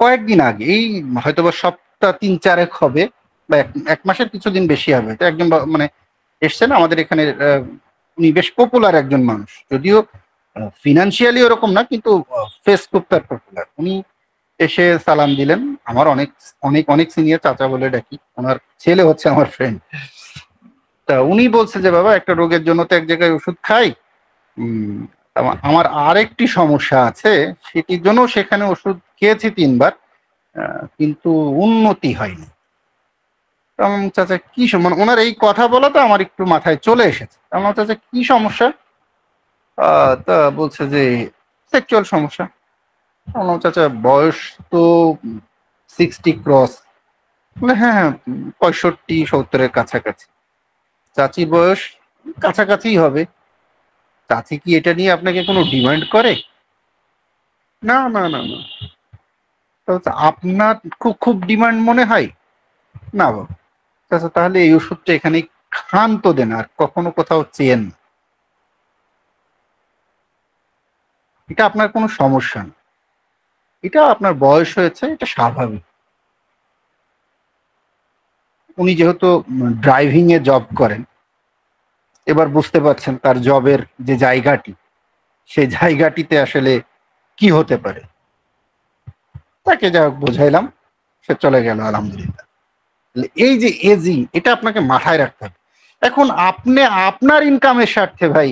Speaker 2: কয়েকদিন আগে, এই হয়তোবা সপ্তাহ 3-4 হবে বা এক মাসের কিছুদিন বেশি হবে, তো একজন মানে এসছেন আমাদের এখানে, উনি বেশ পপুলার একজন মানুষ, যদিও ফিনান্সিয়ালি ওরকম না, কিন্তু ফেস খুব তার পপুলার। উনি এসে সালাম দিলেন, আমার অনেক অনেক অনেক সিনিয়র, চাচা বলে ডাকি, ওনার ছেলে হচ্ছে আমার ফ্রেন্ড। তা উনি বলছে যে বাবা একটা রোগের জন্য তো এক জায়গায় ওষুধ খাই, আমার আরেকটি সমস্যা আছে, সেটির জন্য সেখানে ওষুধ খেয়েছি 3 বার, কিন্তু উন্নতি হয়নি। চাচা কি মানে ওনার এই কথা বলা তো আমার একটু মাথায় চলে এসেছে। আমার চাচা কি সমস্যা? তা বলছে যে সেক্সুয়াল সমস্যা। আমার চাচা বয়স তো 60 ক্রস। হ্যাঁ হ্যাঁ, 65-70-এর কাছাকাছি। চাচির বয়স কাছাকাছি হবে। চাচি কি এটা নিয়ে আপনাকে কোনো ডিমান্ড করে? না না না না। আপনার খুব খুব ডিমান্ড মনে হয়? না বাবা। আচ্ছা তাহলে এই ওষুধটা এখানে খান তো দেন, আর কখনো কোথাও চেয়েন না। এটা আপনার কোনো সমস্যা না, এটা আপনার বয়স হয়েছে, এটা স্বাভাবিক। উনি যেহেতু ড্রাইভিং এ জব করেন, এবার বুঝতে পারছেন তার জবের যে জায়গাটি, সেই জায়গাটিতে আসলে কি হতে পারে। তাকে যা বোঝাইলাম, সে চলে গেল আলহামদুলিল্লাহ। এই যে এজিং, এটা আপনাকে মাথায় রাখতে হবে। এখন আপনি আপনার ইনকামের স্বার্থে ভাই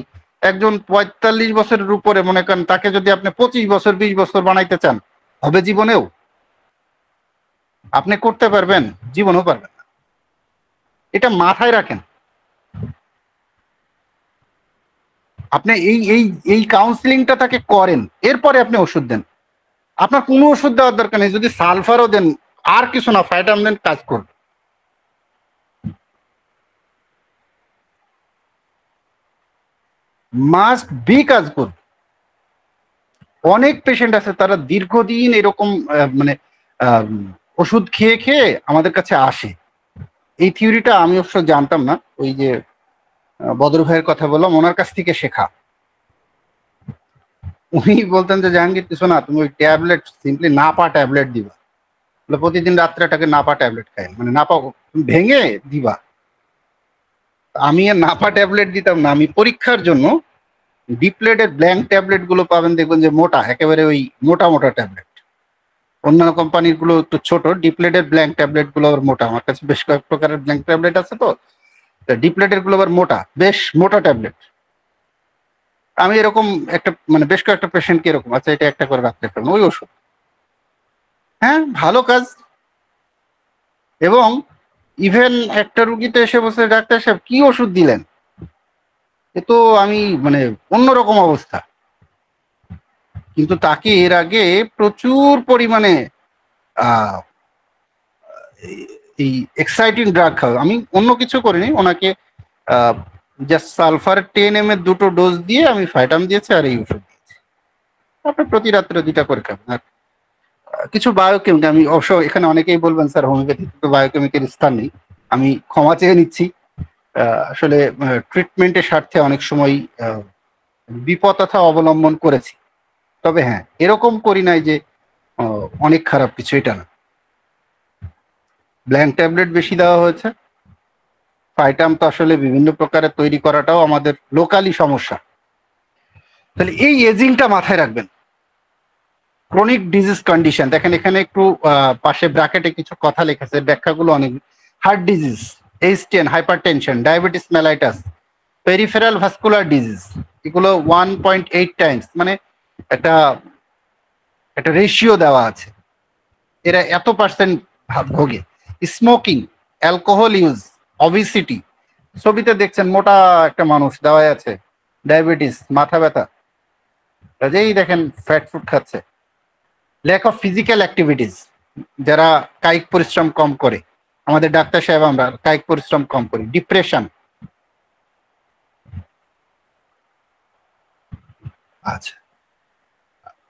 Speaker 2: একজন 45 বছরের উপরে মনে করেন, তাকে যদি আপনি 25 বছর 20 বছর বানাইতে চান, হবে জীবনেও? আপনি করতে পারবেন? জীবনেও পারবেন না। এটা মাথায় রাখেন। আপনি এই এই এই কাউন্সিলিংটা তাকে করেন, এরপরে আপনি ওষুধ দেন। আপনার কোনো ওষুধ দেওয়ার দরকার নেই, যদি সালফারও দেন, আর কিছু না, ফাইটাম দেন, কাজ করবে। মাস্ট বি কাজ করবে। অনেক পেশেন্ট আছে তারা দীর্ঘদিন এরকম মানে ওষুধ খেয়ে খেয়ে আমাদের কাছে আসে। এই থিওরিটা আমি অবশ্য জানতাম না, ওই যে বদর ভাইয়ের কথা বললাম, ওনার কাছ থেকে শেখা। উনি বলতেন যে জাহাঙ্গীর কিছু না, তুমি ওই ট্যাবলেট সিম্পলি নাপা ট্যাবলেট দিবা, প্রতিদিন রাত্রেটাকে নাপা ট্যাবলেট খাই, মানে নাপা ভেঙে দিবা। আমি আর নাপা ট্যাবলেট দিতাম না, আমি পরীক্ষার জন্য ডিপ্লেটেড ব্ল্যাঙ্ক ট্যাবলেট গুলো পাবেন, দেখবেন যে মোটা, একেবারে ওই মোটা মোটা ট্যাবলেট। অন্যান্য কোম্পানির গুলো একটু ছোট, ডিপ্লেটেড ব্ল্যাঙ্ক ট্যাবলেট গুলো আবার মোটা। আমার কাছে বেশ কয়েক প্রকারের ব্ল্যাঙ্ক ট্যাবলেট আছে, তো ডিপ্লেটেড গুলো আবার মোটা, বেশ মোটা ট্যাবলেট। আমি এরকম একটা মানে বেশ কয়েকটা পেশেন্টকে এরকম, আচ্ছা এটা একটা করে রাখতে পারেন, ওই ওষুধ। হ্যাঁ, ভালো কাজ। এবং ইভেন একটা রুগীতে এসে বসে, ডাক্তার সাহেব কি ওষুধ দিলেন, এ তো আমি মানে অন্যরকম অবস্থা। কিন্তু তাকে এর আগে প্রচুর পরিমাণে এই এক্সাইটিং ড্রাগ খাওয়া, আমি অন্য কিছু করিনি, ওনাকে জাস্ট সালফার 10 ml দুটো ডোজ দিয়ে আমি ফাইটাম দিয়েছি আর এই ওষুধ দিয়েছি। আপনি প্রতি রাত্রে 2টা করে খাবেন। আর কিছু বায়োকেমিক্যাল, আমি অবশ্য এখানে অনেকেই বলবেন স্যার হোমিওপ্যাথি তো বায়োকেমিক্যাল স্থান নেই, আমি ক্ষমা চেয়ে নিচ্ছি। আসলে ট্রিটমেন্টের স্বার্থে অনেক সময় বিপথা অবলম্বন করেছি। তবে হ্যাঁ, এরকম করি নাই যে অনেক খারাপ কিছু, এটা না। ব্ল্যাঙ্ক ট্যাবলেট বেশি দেওয়া হয়েছে, ফাইটাম তো আসলে বিভিন্ন প্রকারের তৈরি করাটাও আমাদের লোকালি সমস্যা। তাহলে এই এজিংটা মাথায় রাখবেন। ক্রনিক ডিজিজ কন্ডিশন দেখেন, এখানে একটু পাশে ব্র্যাকেটে কিছু কথা লেখেছে, ব্যাখ্যাগুলো অনেক। Heart disease, এইচটিএন, hypertension, diabetes mellitus, peripheral vascular disease, এগুলো 1.8 টাইমস, মানে একটা একটা রেশিও দেওয়া আছে, এরা এত পার্সেন্ট ভোগে। স্মোকিং, অ্যালকোহল ইউজ, অবিসিটি, ছবিতে দেখছেন মোটা একটা মানুষ দেওয়া আছে, ডায়াবেটিস, মাথা ব্যথা, কাজেই দেখেন ফ্যাট ফুড খাচ্ছে। ল্যাক অফ ফিজিক্যাল অ্যাক্টিভিটিস, যারা কায়িক পরিশ্রম কম করে, আমাদের ডাক্তার সাহেব আমরা কায়িক পরিশ্রম কম করি। ডিপ্রেশন, আচ্ছা।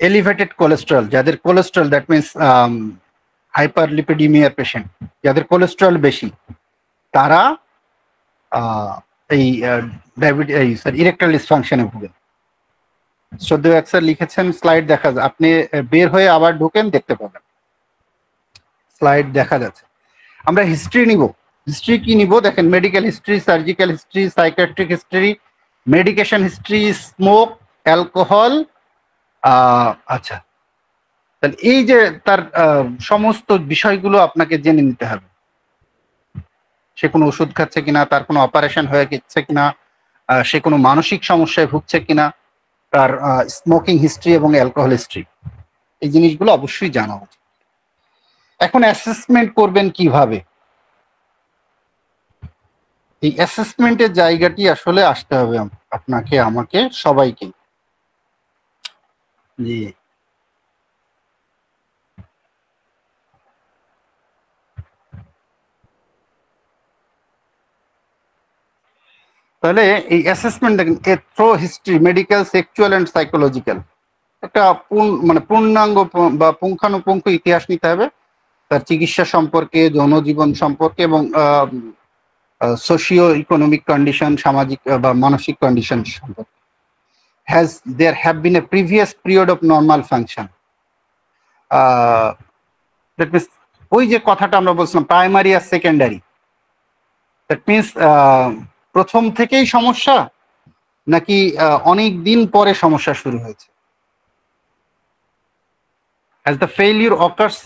Speaker 2: এলিভেটেড কোলেস্ট্রল, যাদের কোলেস্ট্রল, দ্যাট মিনস হাইপারলিপিডিমিয়ার পেশেন্ট, যাদের কোলেস্ট্রল বেশি, তারা এই ডায়াবেটিস, এই সরি ইরেকটাইল ডিসফাংশনে ভুগেন। শ্রদ্ধেয় এক স্যার লিখেছেন, স্লাইড দেখা যায়, আপনি বের হয়ে আবার ঢুকেন, দেখতে পাবেন স্লাইড দেখা যাচ্ছে। আমরা হিস্ট্রি নিব। হিস্ট্রি কি নিব দেখেন, medical history, surgical history, psychiatric history, medication history, smoke, alcohol. আচ্ছা, তাহলে এই যে তার সমস্ত বিষয়গুলো আপনাকে জেনে নিতে হবে। সে কোনো ওষুধ খাচ্ছে কিনা, তার কোনো অপারেশন হয়ে গেছে কিনা, সে কোনো মানসিক সমস্যায় ভুগছে কিনা, তার স্মোকিং হিস্ট্রি এবং অ্যালকোহল হিস্ট্রি, এই জিনিসগুলো অবশ্যই জানা উচিত। এখন অ্যাসেসমেন্ট করবেন কিভাবে? এই অ্যাসেসমেন্টের জায়গাটি আসলে আসতে হবে আপনাকে, আমাকে, সবাইকে। জি, তাহলে এই অ্যাসেসমেন্ট দেখেন, through history, medical, sexual and psychological, একটা মানে পূর্ণাঙ্গ বা পুঙ্খানুপুঙ্খ ইতিহাস নিতে হবে তার চিকিৎসা সম্পর্কে, যৌন জীবন সম্পর্কে, এবং সোশিও ইকোনমিক কন্ডিশন, সামাজিক বা মানসিক কন্ডিশন সম্পর্কে। Has there have been a previous period of normal function, that means ওই যে কথাটা আমরা বলছিলাম প্রাইমারি আর সেকেন্ডারি, দ্যাট মিনস প্রথম থেকেই সমস্যা নাকি অনেক দিন পরে সমস্যা শুরু হয়েছে। As the failure occurs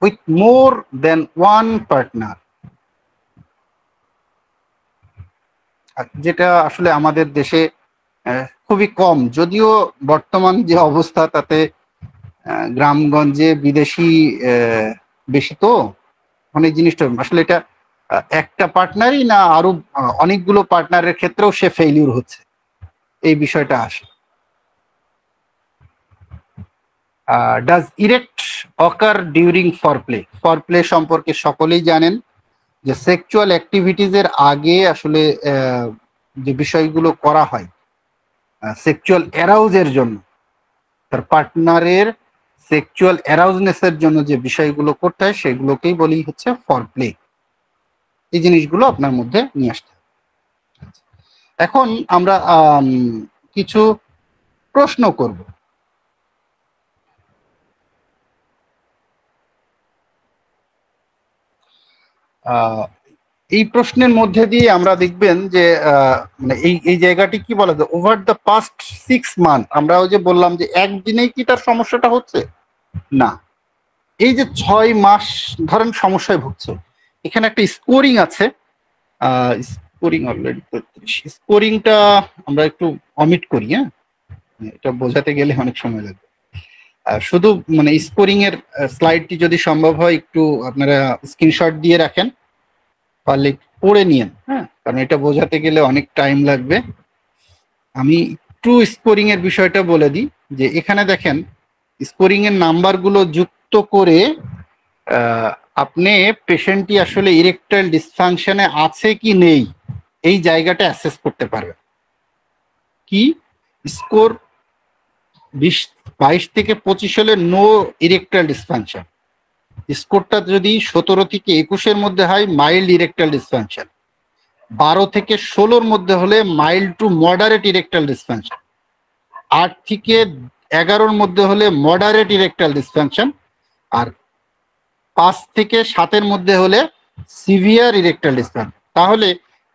Speaker 2: with more than one partner, যেটা আসলে আমাদের দেশে খুবই কম, যদিও বর্তমান যে অবস্থা তাতে গ্রামগঞ্জে বিদেশি বেশি, তো অনেক জিনিসটা আসলে এটা একটা পার্টনারই না আরো অনেকগুলো পার্টনারের ক্ষেত্রেও সে ফেইলিউর হচ্ছে, এই বিষয়টা আসে। Does erect occur during foreplay? Foreplay সম্পর্কে সকলেই জানেন যে সেক্সুয়াল অ্যাক্টিভিটিজ এর আগে আসলে যে বিষয়গুলো করা হয় সেক্সুয়াল অ্যারাউজের জন্য, তার পার্টনারের সেক্সুয়াল অ্যারাউজনেসের জন্য যে বিষয়গুলো করতে হয় সেগুলোকেই বলি হচ্ছে ফরপ্লে। এই জিনিসগুলো আপনার মধ্যে নিয়ে আসতে হবে। এখন আমরা কিছু প্রশ্ন করব। এই প্রশ্নের মধ্যে দিয়ে আমরা দেখবেন যে মানে এই জায়গাটি কি বলা যায়, ওভার দ্য পাস্ট 6 মান্থ, আমরা ওই যে বললাম যে একদিনেই কি তার সমস্যাটা হচ্ছে না, এই যে 6 মাস ধরেন সমস্যায় ভুগছে, এখানে একটা স্কোরিং আছে। স্কোরিং অলরেডি 33, স্কোরিংটা আমরা একটু অমিট করি, হ্যাঁ, এটা বোঝাতে গেলে অনেক সময় লাগবে। শুধু মানে স্কোরিং এর স্লাইডটি যদি সম্ভব হয় একটু আপনারা স্ক্রিনশট দিয়ে রাখেন, পারলে পড়ে নিয়েন, হ্যাঁ, কারণ এটা বোঝাতে গেলে অনেক টাইম লাগবে। আমি একটু স্কোরিং এর বিষয়টা বলে দিই যে এখানে দেখেন স্কোরিং এর নাম্বারগুলো যুক্ত করে আপনি পেশেন্টটি আসলে ইরেকটাইল ডিসফাংশনে আছে কি নেই এই জায়গাটা অ্যাসেস করতে পারবেন। কি স্কোর 22 থেকে 25 হলে নো ইরেকটাইল ডিসফাংশন, স্কোরটা যদি 17 থেকে 21-এর মধ্যে হয় মাইল্ড ইরেকটাইল ডিসফাংশন, 12 থেকে 16-র মধ্যে হলে mild to moderate erectile dysfunction, 8 থেকে 11-র মধ্যে হলে মডারেট ইরেকটাইল ডিসফাংশন, আর 5 থেকে 7-এর মধ্যে হলে সিভিয়ার ইরেকটাইল ডিসফাংশন। তাহলে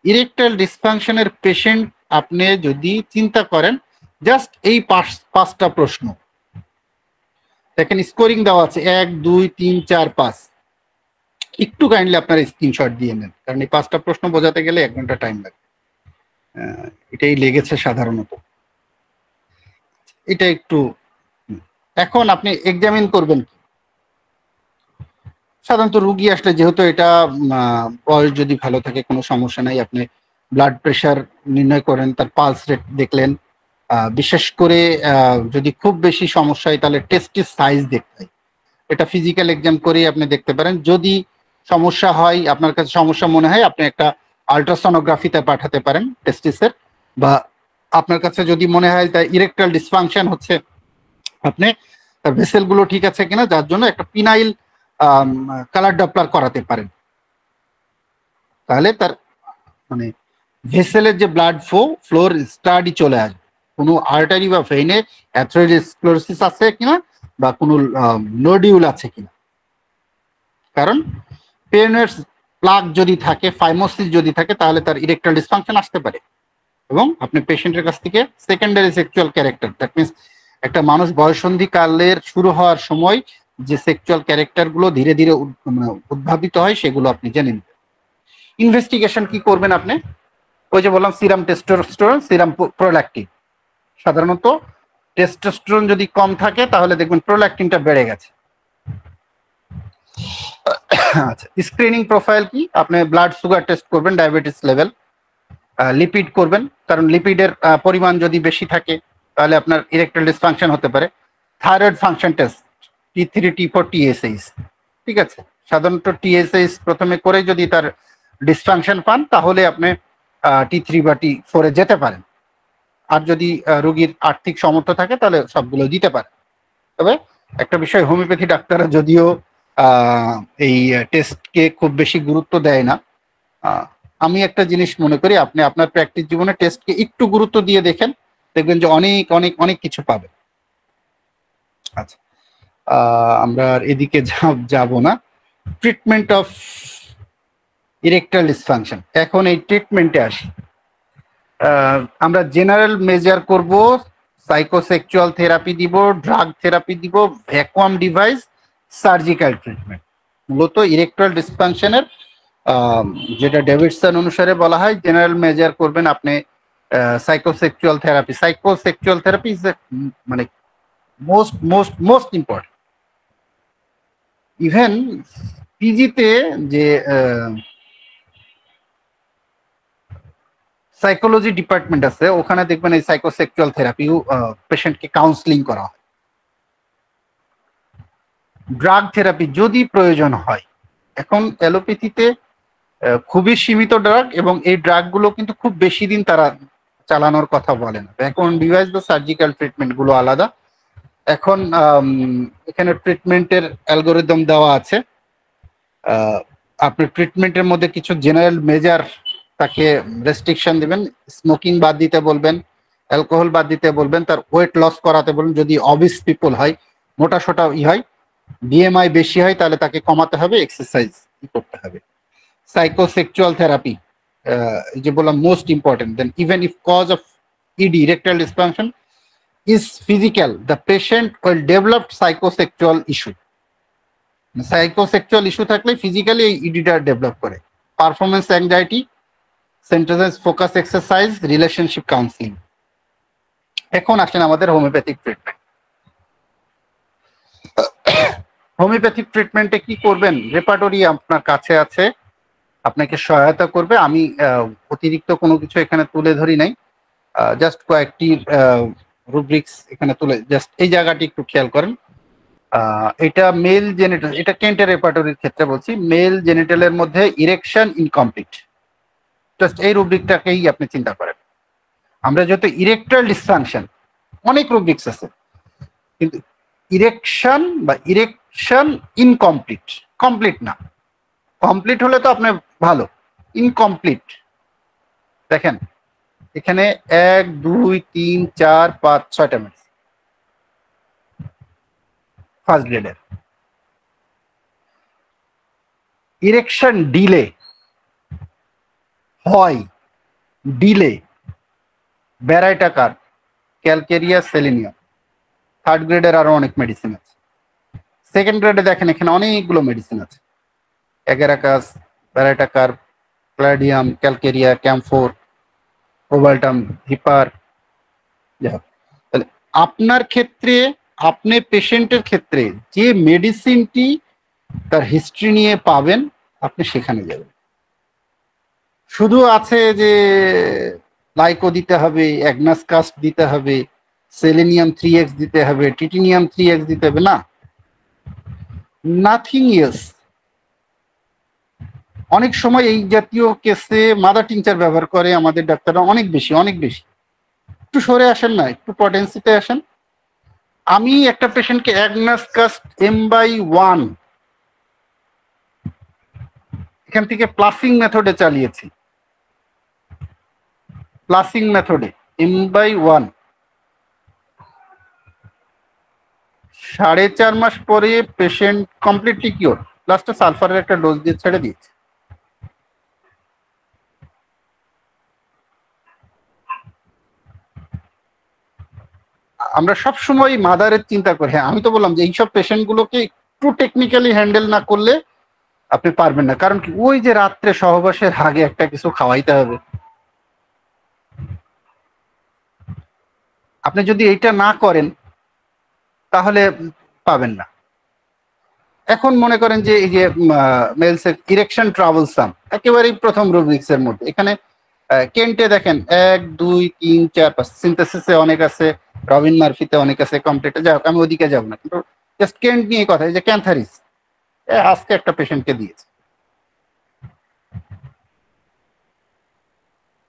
Speaker 2: ইরেকটাইল ডিসফাংশনের পেশেন্ট আপনি যদি চিন্তা করেন, জাস্ট এই 5টা প্রশ্ন দেখেন, স্কোরিং দেওয়া আছে 1 2 3 4 5, একটু কাইন্ডলি আপনারা স্ক্রিনশট দিয়ে নেন, কারণ এই 5টা প্রশ্ন বোঝাতে গেলে 1 ঘন্টা টাইম লাগবে, এটাই লেগেছে সাধারণত। এটা একটু এখন আপনি এক্সামিন করবেন কি, সাধারণত রুগী আসলে যেহেতু এটা বয়স যদি ভালো থাকে কোনো সমস্যা নাই, আপনি ব্লাড প্রেশার নির্ণয় করেন, তার পালস রেট দেখলেন, বিশেষ করে যদি খুব বেশি সমস্যা হয় তাহলে টেস্টিস সাইজ দেখতে হয়, এটা ফিজিক্যাল এক্সাম করেই আপনি দেখতে পারেন। যদি সমস্যা হয়, আপনার কাছে সমস্যা মনে হয়, আপনি একটা আলট্রাসোনোগ্রাফিতে পাঠাতে পারেন টেস্টিসের, বা আপনার কাছে যদি মনে হয় তার ইরেকটাইল ডিসফাংশন হচ্ছে, আপনি তার ভেসেলগুলো ঠিক আছে কিনা যার জন্য একটা পিনাইল কালার ডপলার করাতে পারেন, তাহলে তার মানে ভেসেলের যে ব্লাড ফ্লোর স্টাডি চলে আসবে, কোনো আর্টারি বা ভেইনে অ্যাথেরোস্ক্লেরোসিস আছে কিনা বা কোনো নোডিউল আছে কিনা। কারণ পেরিনেয়াল প্লাগ যদি থাকে, ফাইমোসিস যদি থাকে, তাহলে তার ইরেকটাইল ডিসফাংশন আসতে পারে। এবং আপনি পেশেন্টের কাছ থেকে secondary sexual character, that means একটা মানুষ বয়ঃসন্ধিকালের শুরু হওয়ার সময় যে সেক্সুয়াল ক্যারেক্টার গুলো ধীরে ধীরে উদ্ভাবিত হয় সেগুলো আপনি জেনে নেবেন। ইনভেস্টিগেশন কি করবেন আপনি, ওই যে বললাম সিরাম টেস্টোস্টেরন, সিরাম প্রোল্যাক্টিন। সাধারণত টেস্টোস্টেরন যদি কম থাকে তাহলে দেখবেন প্রোল্যাক্টিনটা বেড়ে গেছে। আচ্ছা, স্ক্রিনিং প্রোফাইল কি, আপনি ব্লাড সুগার টেস্ট করবেন, ডায়াবেটিস লেভেল, লিপিড করবেন, কারণ লিপিডের পরিমাণ যদি বেশি থাকে তাহলে আপনার ইরেকটাইল ডিসফাংশন হতে পারে। Thyroid function test T3 T4 TSH, ঠিক আছে, সাধারণত TSH প্রথমে করে যদি তার ডিসফাংশন পান তাহলে আপনি T3 বা T4 এ যেতে পারেন, আর যদি রোগীর আর্থিক সামর্থ্য থাকে তাহলে সবগুলো দিতে পারে। তবে একটা বিষয়, হোমিওপ্যাথি ডাক্তাররা যদিও এই টেস্টকে খুব বেশি গুরুত্ব দেয় না, আমি একটা জিনিস মনে করি, আপনি আপনার প্র্যাকটিস জীবনে টেস্টকে একটু গুরুত্ব দিয়ে দেখেন, দেখবেন যে অনেক অনেক অনেক কিছু পাবেন। আচ্ছা, আমরা আর এদিকে যাব না। ট্রিটমেন্ট অফ ইরেকটাইল ডিসফাংশন, এখন এই ট্রিটমেন্টে আসি। আমরা জেনারেল মেজার করব, সাইকোসেক্সুয়াল থেরাপি দিব, ড্রাগ থেরাপি দিব, ভ্যাকুয়াম ডিভাইস, সার্জিক্যাল ট্রিটমেন্ট। মূলত ইরেকটাইল ডিসফাংশনের যেটা ডেভিডসন অনুসারে বলা হয়, জেনারেল মেজার করবেন আপনি psychosexual therapy. Psychosexual therapy is মানে মোস্ট ইম্পর্টেন্ট। ইভেন পিজিতে যে সাইকোলজি ডিপার্টমেন্ট আছে, ওখানে দেখবেন এই সাইকোসেক্সুয়াল থেরাপিও পেশেন্টকে কাউন্সিলিং করা হয়। ড্রাগ থেরাপি যদি প্রয়োজন হয়, এখন অ্যালোপ্যাথিতে খুবই সীমিত ড্রাগ, এবং এই ড্রাগগুলো কিন্তু খুব বেশি দিন তারা চালানোর কথা বলে না। এখন ডিভাইস বা সার্জিক্যাল ট্রিটমেন্ট গুলো আলাদা। এখন এখানে ট্রিটমেন্টের অ্যালগোরিদম দেওয়া আছে। আপনি ট্রিটমেন্টের মধ্যে কিছু জেনারেল মেজার তাকে রেস্ট্রিকশন দিবেন, স্মোকিং বাদ দিতে বলবেন, অ্যালকোহল বাদ দিতে বলবেন, তার ওয়েট লস করাতে বলবেন। যদি অবিস পিপল হয়, মোটা সোটা হয়, বিএমআই বেশি হয়, তাহলে তাকে কমাতে হবে, এক্সারসাইজ করতে হবে। সাইকোসেক্সুয়াল থেরাপি, যে বললাম most important. Then even if cause of ED, erectile dysfunction, is physical, the patient will develop psychosexual issue. Psychosexual issue থাকলে ফিজিক্যালি এই ইডিটা ডেভেলপ করে। Performance anxiety, sentence focus exercise, relationship counselling. এখন আসেন আমাদের homeopathic treatment. Homeopathic ট্রিটমেন্টে কি করবেন? Repertory আপনার কাছে আছে, আপনাকে সহায়তা করবে। আমি অতিরিক্ত কোনো কিছু এখানে তুলে ধরি নাই, জাস্ট কয়েকটি রুব্রিক্স এখানে তুলে, জাস্ট এই জায়গাটি একটু খেয়াল করেন। এটা মেল জেনিটাল, এটা কেন্টের রেপার্টরির ক্ষেত্রে বলছি। মেল জেনিটালের মধ্যে ইরেকশন ইনকমপ্লিট, জাস্ট এই রুব্রিকটাকেই আপনি চিন্তা করেন। আমরা যেহেতু ইরেকটাইল ডিসফাংশন, অনেক রুব্রিক্স আছে, কিন্তু ইরেকশন বা ইরেকশন ইনকমপ্লিট, কমপ্লিট না। কমপ্লিট হলে তো আপনি ভালো, ইনকমপ্লিট দেখেন এখানে 1 2 3 4 5 6টা মিনিট ফার্স্ট গ্রেডের। ইরেকশন ডিলে হয়, ডিলে ব্যারাইটাকার, ক্যালকেরিয়া, সেলেনিয়াম। থার্ড গ্রেডের আরো অনেক মেডিসিন আছে। সেকেন্ড গ্রেডে দেখেন এখানে অনেকগুলো মেডিসিন আছে, অ্যাগারাকাস, ব্যারাইটাকার, ক্লাডিয়াম, ক্যালকেরিয়া, ক্যামফোর, কোবাল্টাম, হিপার। তাহলে আপনার ক্ষেত্রে, আপনি পেশেন্টের ক্ষেত্রে যে মেডিসিনটি তার হিস্ট্রি নিয়ে পাবেন, আপনি সেখানে যাবেন। শুধু আছে যে লাইকো দিতে হবে, অ্যাগনাস কাস্ট দিতে হবে, সেলেনিয়াম 3x দিতে হবে, টিটিনিয়াম 3x দিতে হবে, না, নাথিং এলস। অনেক সময় এই জাতীয় কেসে মাদার টিংচার ব্যবহার করে আমাদের ডাক্তাররা, অনেক বেশি অনেক বেশি। একটু সরে আসেন না, একটু পটেন্সিতে আসেন। আমি একটা পেশেন্টকে অ্যাগনাস কাস্ট M/1 এখান থেকে প্লাসিং মেথডে চালিয়েছি, প্লাসিং মেথডে M/1 4.5 মাস পরে পেশেন্ট কমপ্লিটলি কিওর। লাস্টে সালফারের একটা ডোজ দিয়ে ছেড়ে দিয়েছে। আমরা সব সময় মাদারের চিন্তা করি। হ্যাঁ, আমি তো বললাম যে এইসব পেশেন্ট গুলোকে একটু টেকনিক্যালি হ্যান্ডেল না করলে আপনি পারবেন না। কারণ কি, ওই যে রাত্রে সহবাসের আগে একটা কিছু খাওয়াইতে হবে। আপনি যদি এইটা না করেন তাহলে পাবেন না। এখন মনে করেন যে এই যে মেলসের ইরেকশন ট্রাভেলসাম একেবারেই প্রথম রুব্রিক্স এর মধ্যে। এখানে কেন্টে দেখেন 1 2 3 4 5, সিনথেসিসে অনেক আছে, রবিন মার্ফিতে অনেক আছে, কমপ্লিটে। যাই হোক, আমি ওদিকে যাব না, কিন্তু জাস্ট কেন্ট নিয়ে কথা। এই যে ক্যান্থারিস আজকে একটা পেশেন্টকে দিয়েছে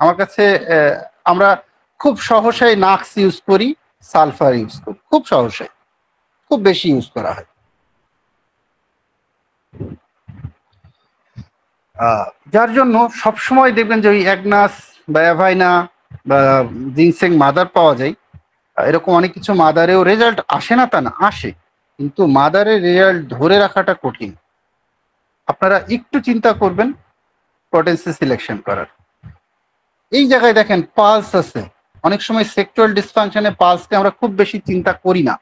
Speaker 2: আমার কাছে। আমরা খুব সহসাই নাক্স ইউজ করি, সালফার ইউজ করি, খুব সহসাই, খুব বেশি ইউজ করা হয়। যার জন্য সবসময় দেখবেন যে ওই অ্যাগনাস বা অ্যাভাইনা বা জিনসেং মাদার পাওয়া যায়। এরকম অনেক কিছু মাদারেও রেজাল্ট আসে না তা না, আসে, কিন্তু মাদারের রেজাল্ট ধরে রাখাটা কঠিন। আপনারা একটু চিন্তা করবেন পটেন্সি সিলেকশন করার। এই জায়গায় দেখেন পালস আছে। অনেক সময় সেক্সুয়াল ডিসফাংশনে পালসকে আমরা খুব বেশি চিন্তা করি না,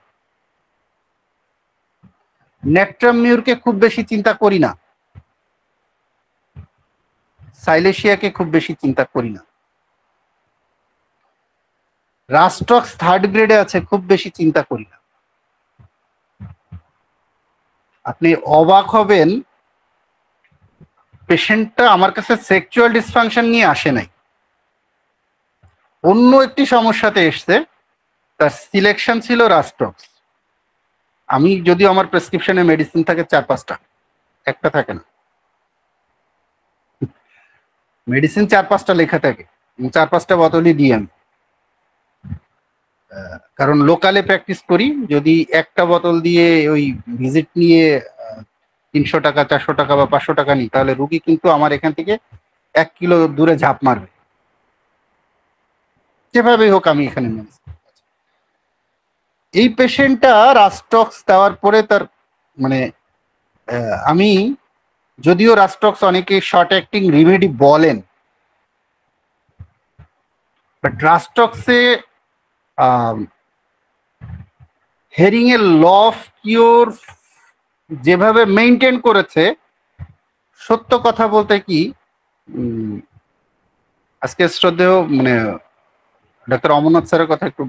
Speaker 2: নেকট্রাম মিউরকে খুব বেশি চিন্তা করি না, সাইলেশিয়াকে খুব বেশি চিন্তা করি না, রাস্টক্স থার্ড গ্রেডে আছে, খুব বেশি চিন্তা করি না। আপনি অবাক হবেন, পেশেন্টটা আমার কাছে সেক্সুয়াল ডিসফাংশন নিয়ে আসে নাই, অন্য একটি সমস্যাতে এসছে, তার সিলেকশন ছিল রাস্টক্স। আমি যদিও আমার প্রেসক্রিপশনে মেডিসিন থাকে 4-5টা, একটা থাকে না। মেডিসিন 4-5টা লেখা থাকে, 4-5টা বোতলই দিই আমি। কারণ লোকালে প্র্যাকটিস করি, যদি একটা বোতল দিয়ে ওই ভিজিট নিয়ে 300 টাকা, 400 টাকা বা 500 টাকা নিই, তাহলে রুগী কিন্তু আমার এখান থেকে 1 কিলো দূরে ঝাঁপ মারবে। যেভাবেই হোক আমি এখানে ম্যানেজ। এই পেশেন্টটা রাস্টক্স দেওয়ার পরে তার মানে আমি যদিও রাস্টক্স অনেকে শর্ট অ্যাক্টিং রিমেডি বলেন, বাট রাস্টক্সে হেরিং এর ল অফ কিওর যেভাবে মেনটেন করেছে, সত্য কথা বলতে কি আজকে শ্রদ্ধেয় মানে ডাক্তার অমরনাথ স্যারের কথা একটু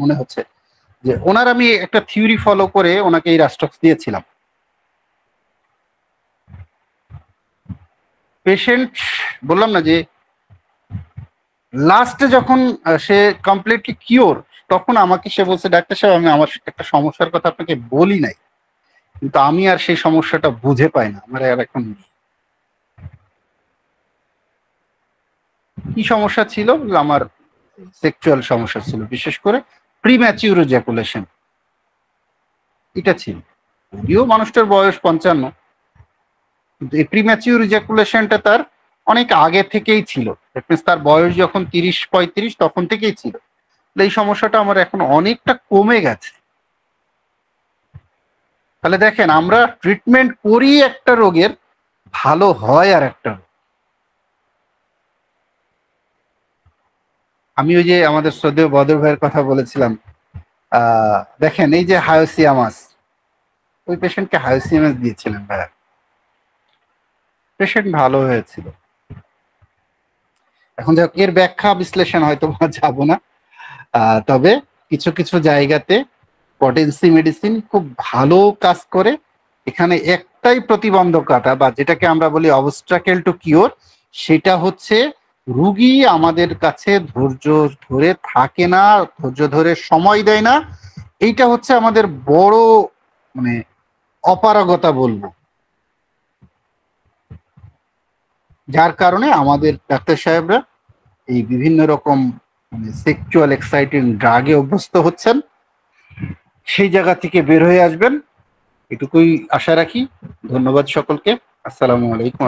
Speaker 2: মনে হচ্ছে যে ওনার আমি একটা থিওরি ফলো করে ওনাকে এই রাস্টক্স দিয়েছিলাম। পেশেন্ট বললাম না যে লাস্টে যখন সে কমপ্লিটলি কিওর, তখন আমাকে সে বলছে, ডাক্তার সাহেব আমি আমার একটা সমস্যার কথা আপনাকে বলি নাই, কিন্তু আমি আর সেই সমস্যাটা বুঝে পাই না, আমার আর এখন কি সমস্যা ছিল। আমার সেক্সুয়াল সমস্যা ছিল, বিশেষ করে প্রিম্যাচিউর ইজাকুলেশন, এটা ছিল। যদিও মানুষটার বয়স 55, কিন্তু এই প্রিম্যাচিউর ইজাকুলেশনটা তার অনেক আগে থেকেই ছিল। তার বয়স যখন 30-35 তখন থেকেই ছিল। এই সমস্যাটা আমার এখন অনেকটা কমে গেছে। তাহলে দেখেন, আমরা ট্রিটমেন্ট করি একটা রোগের, ভালো হয় আর একটা রোগ। আমি ওই যে আমাদের শ্রদ্ধেয় বদর ভাইয়ের কথা বলেছিলাম, দেখেন এই যে হায়োসিয়ামাস, ওই পেশেন্টকে হায়োসিয়ামাস দিয়েছিলেন ভাইয়া, পেশেন্ট ভালো হয়েছিল। এখন যাক, এর ব্যাখ্যা বিশ্লেষণ হয়তো যাব না, তবে কিছু কিছু জায়গাতে পটেন্সি মেডিসিন খুব ভালো কাজ করে। এখানে একটাই প্রতিবন্ধকতা, বা যেটাকে আমরা বলি অবস্ট্রাকেল টু কিওর, সেটা হচ্ছে রুগী আমাদের কাছে ধৈর্য ধরে থাকে না, ধৈর্য ধরে সময় দেয় না। এইটা হচ্ছে আমাদের বড় মানে অপারগতা বলবো, যার কারণে আমাদের ডাক্তার সাহেবরা এই বিভিন্ন রকম সেক্সুয়াল এক্সাইটিং ড্রাগে অভ্যস্ত হচ্ছেন। সেই জায়গা থেকে বের হয়ে আসবেন, এটুকুই আশা রাখি। ধন্যবাদ সকলকে। আসসালামু আলাইকুম।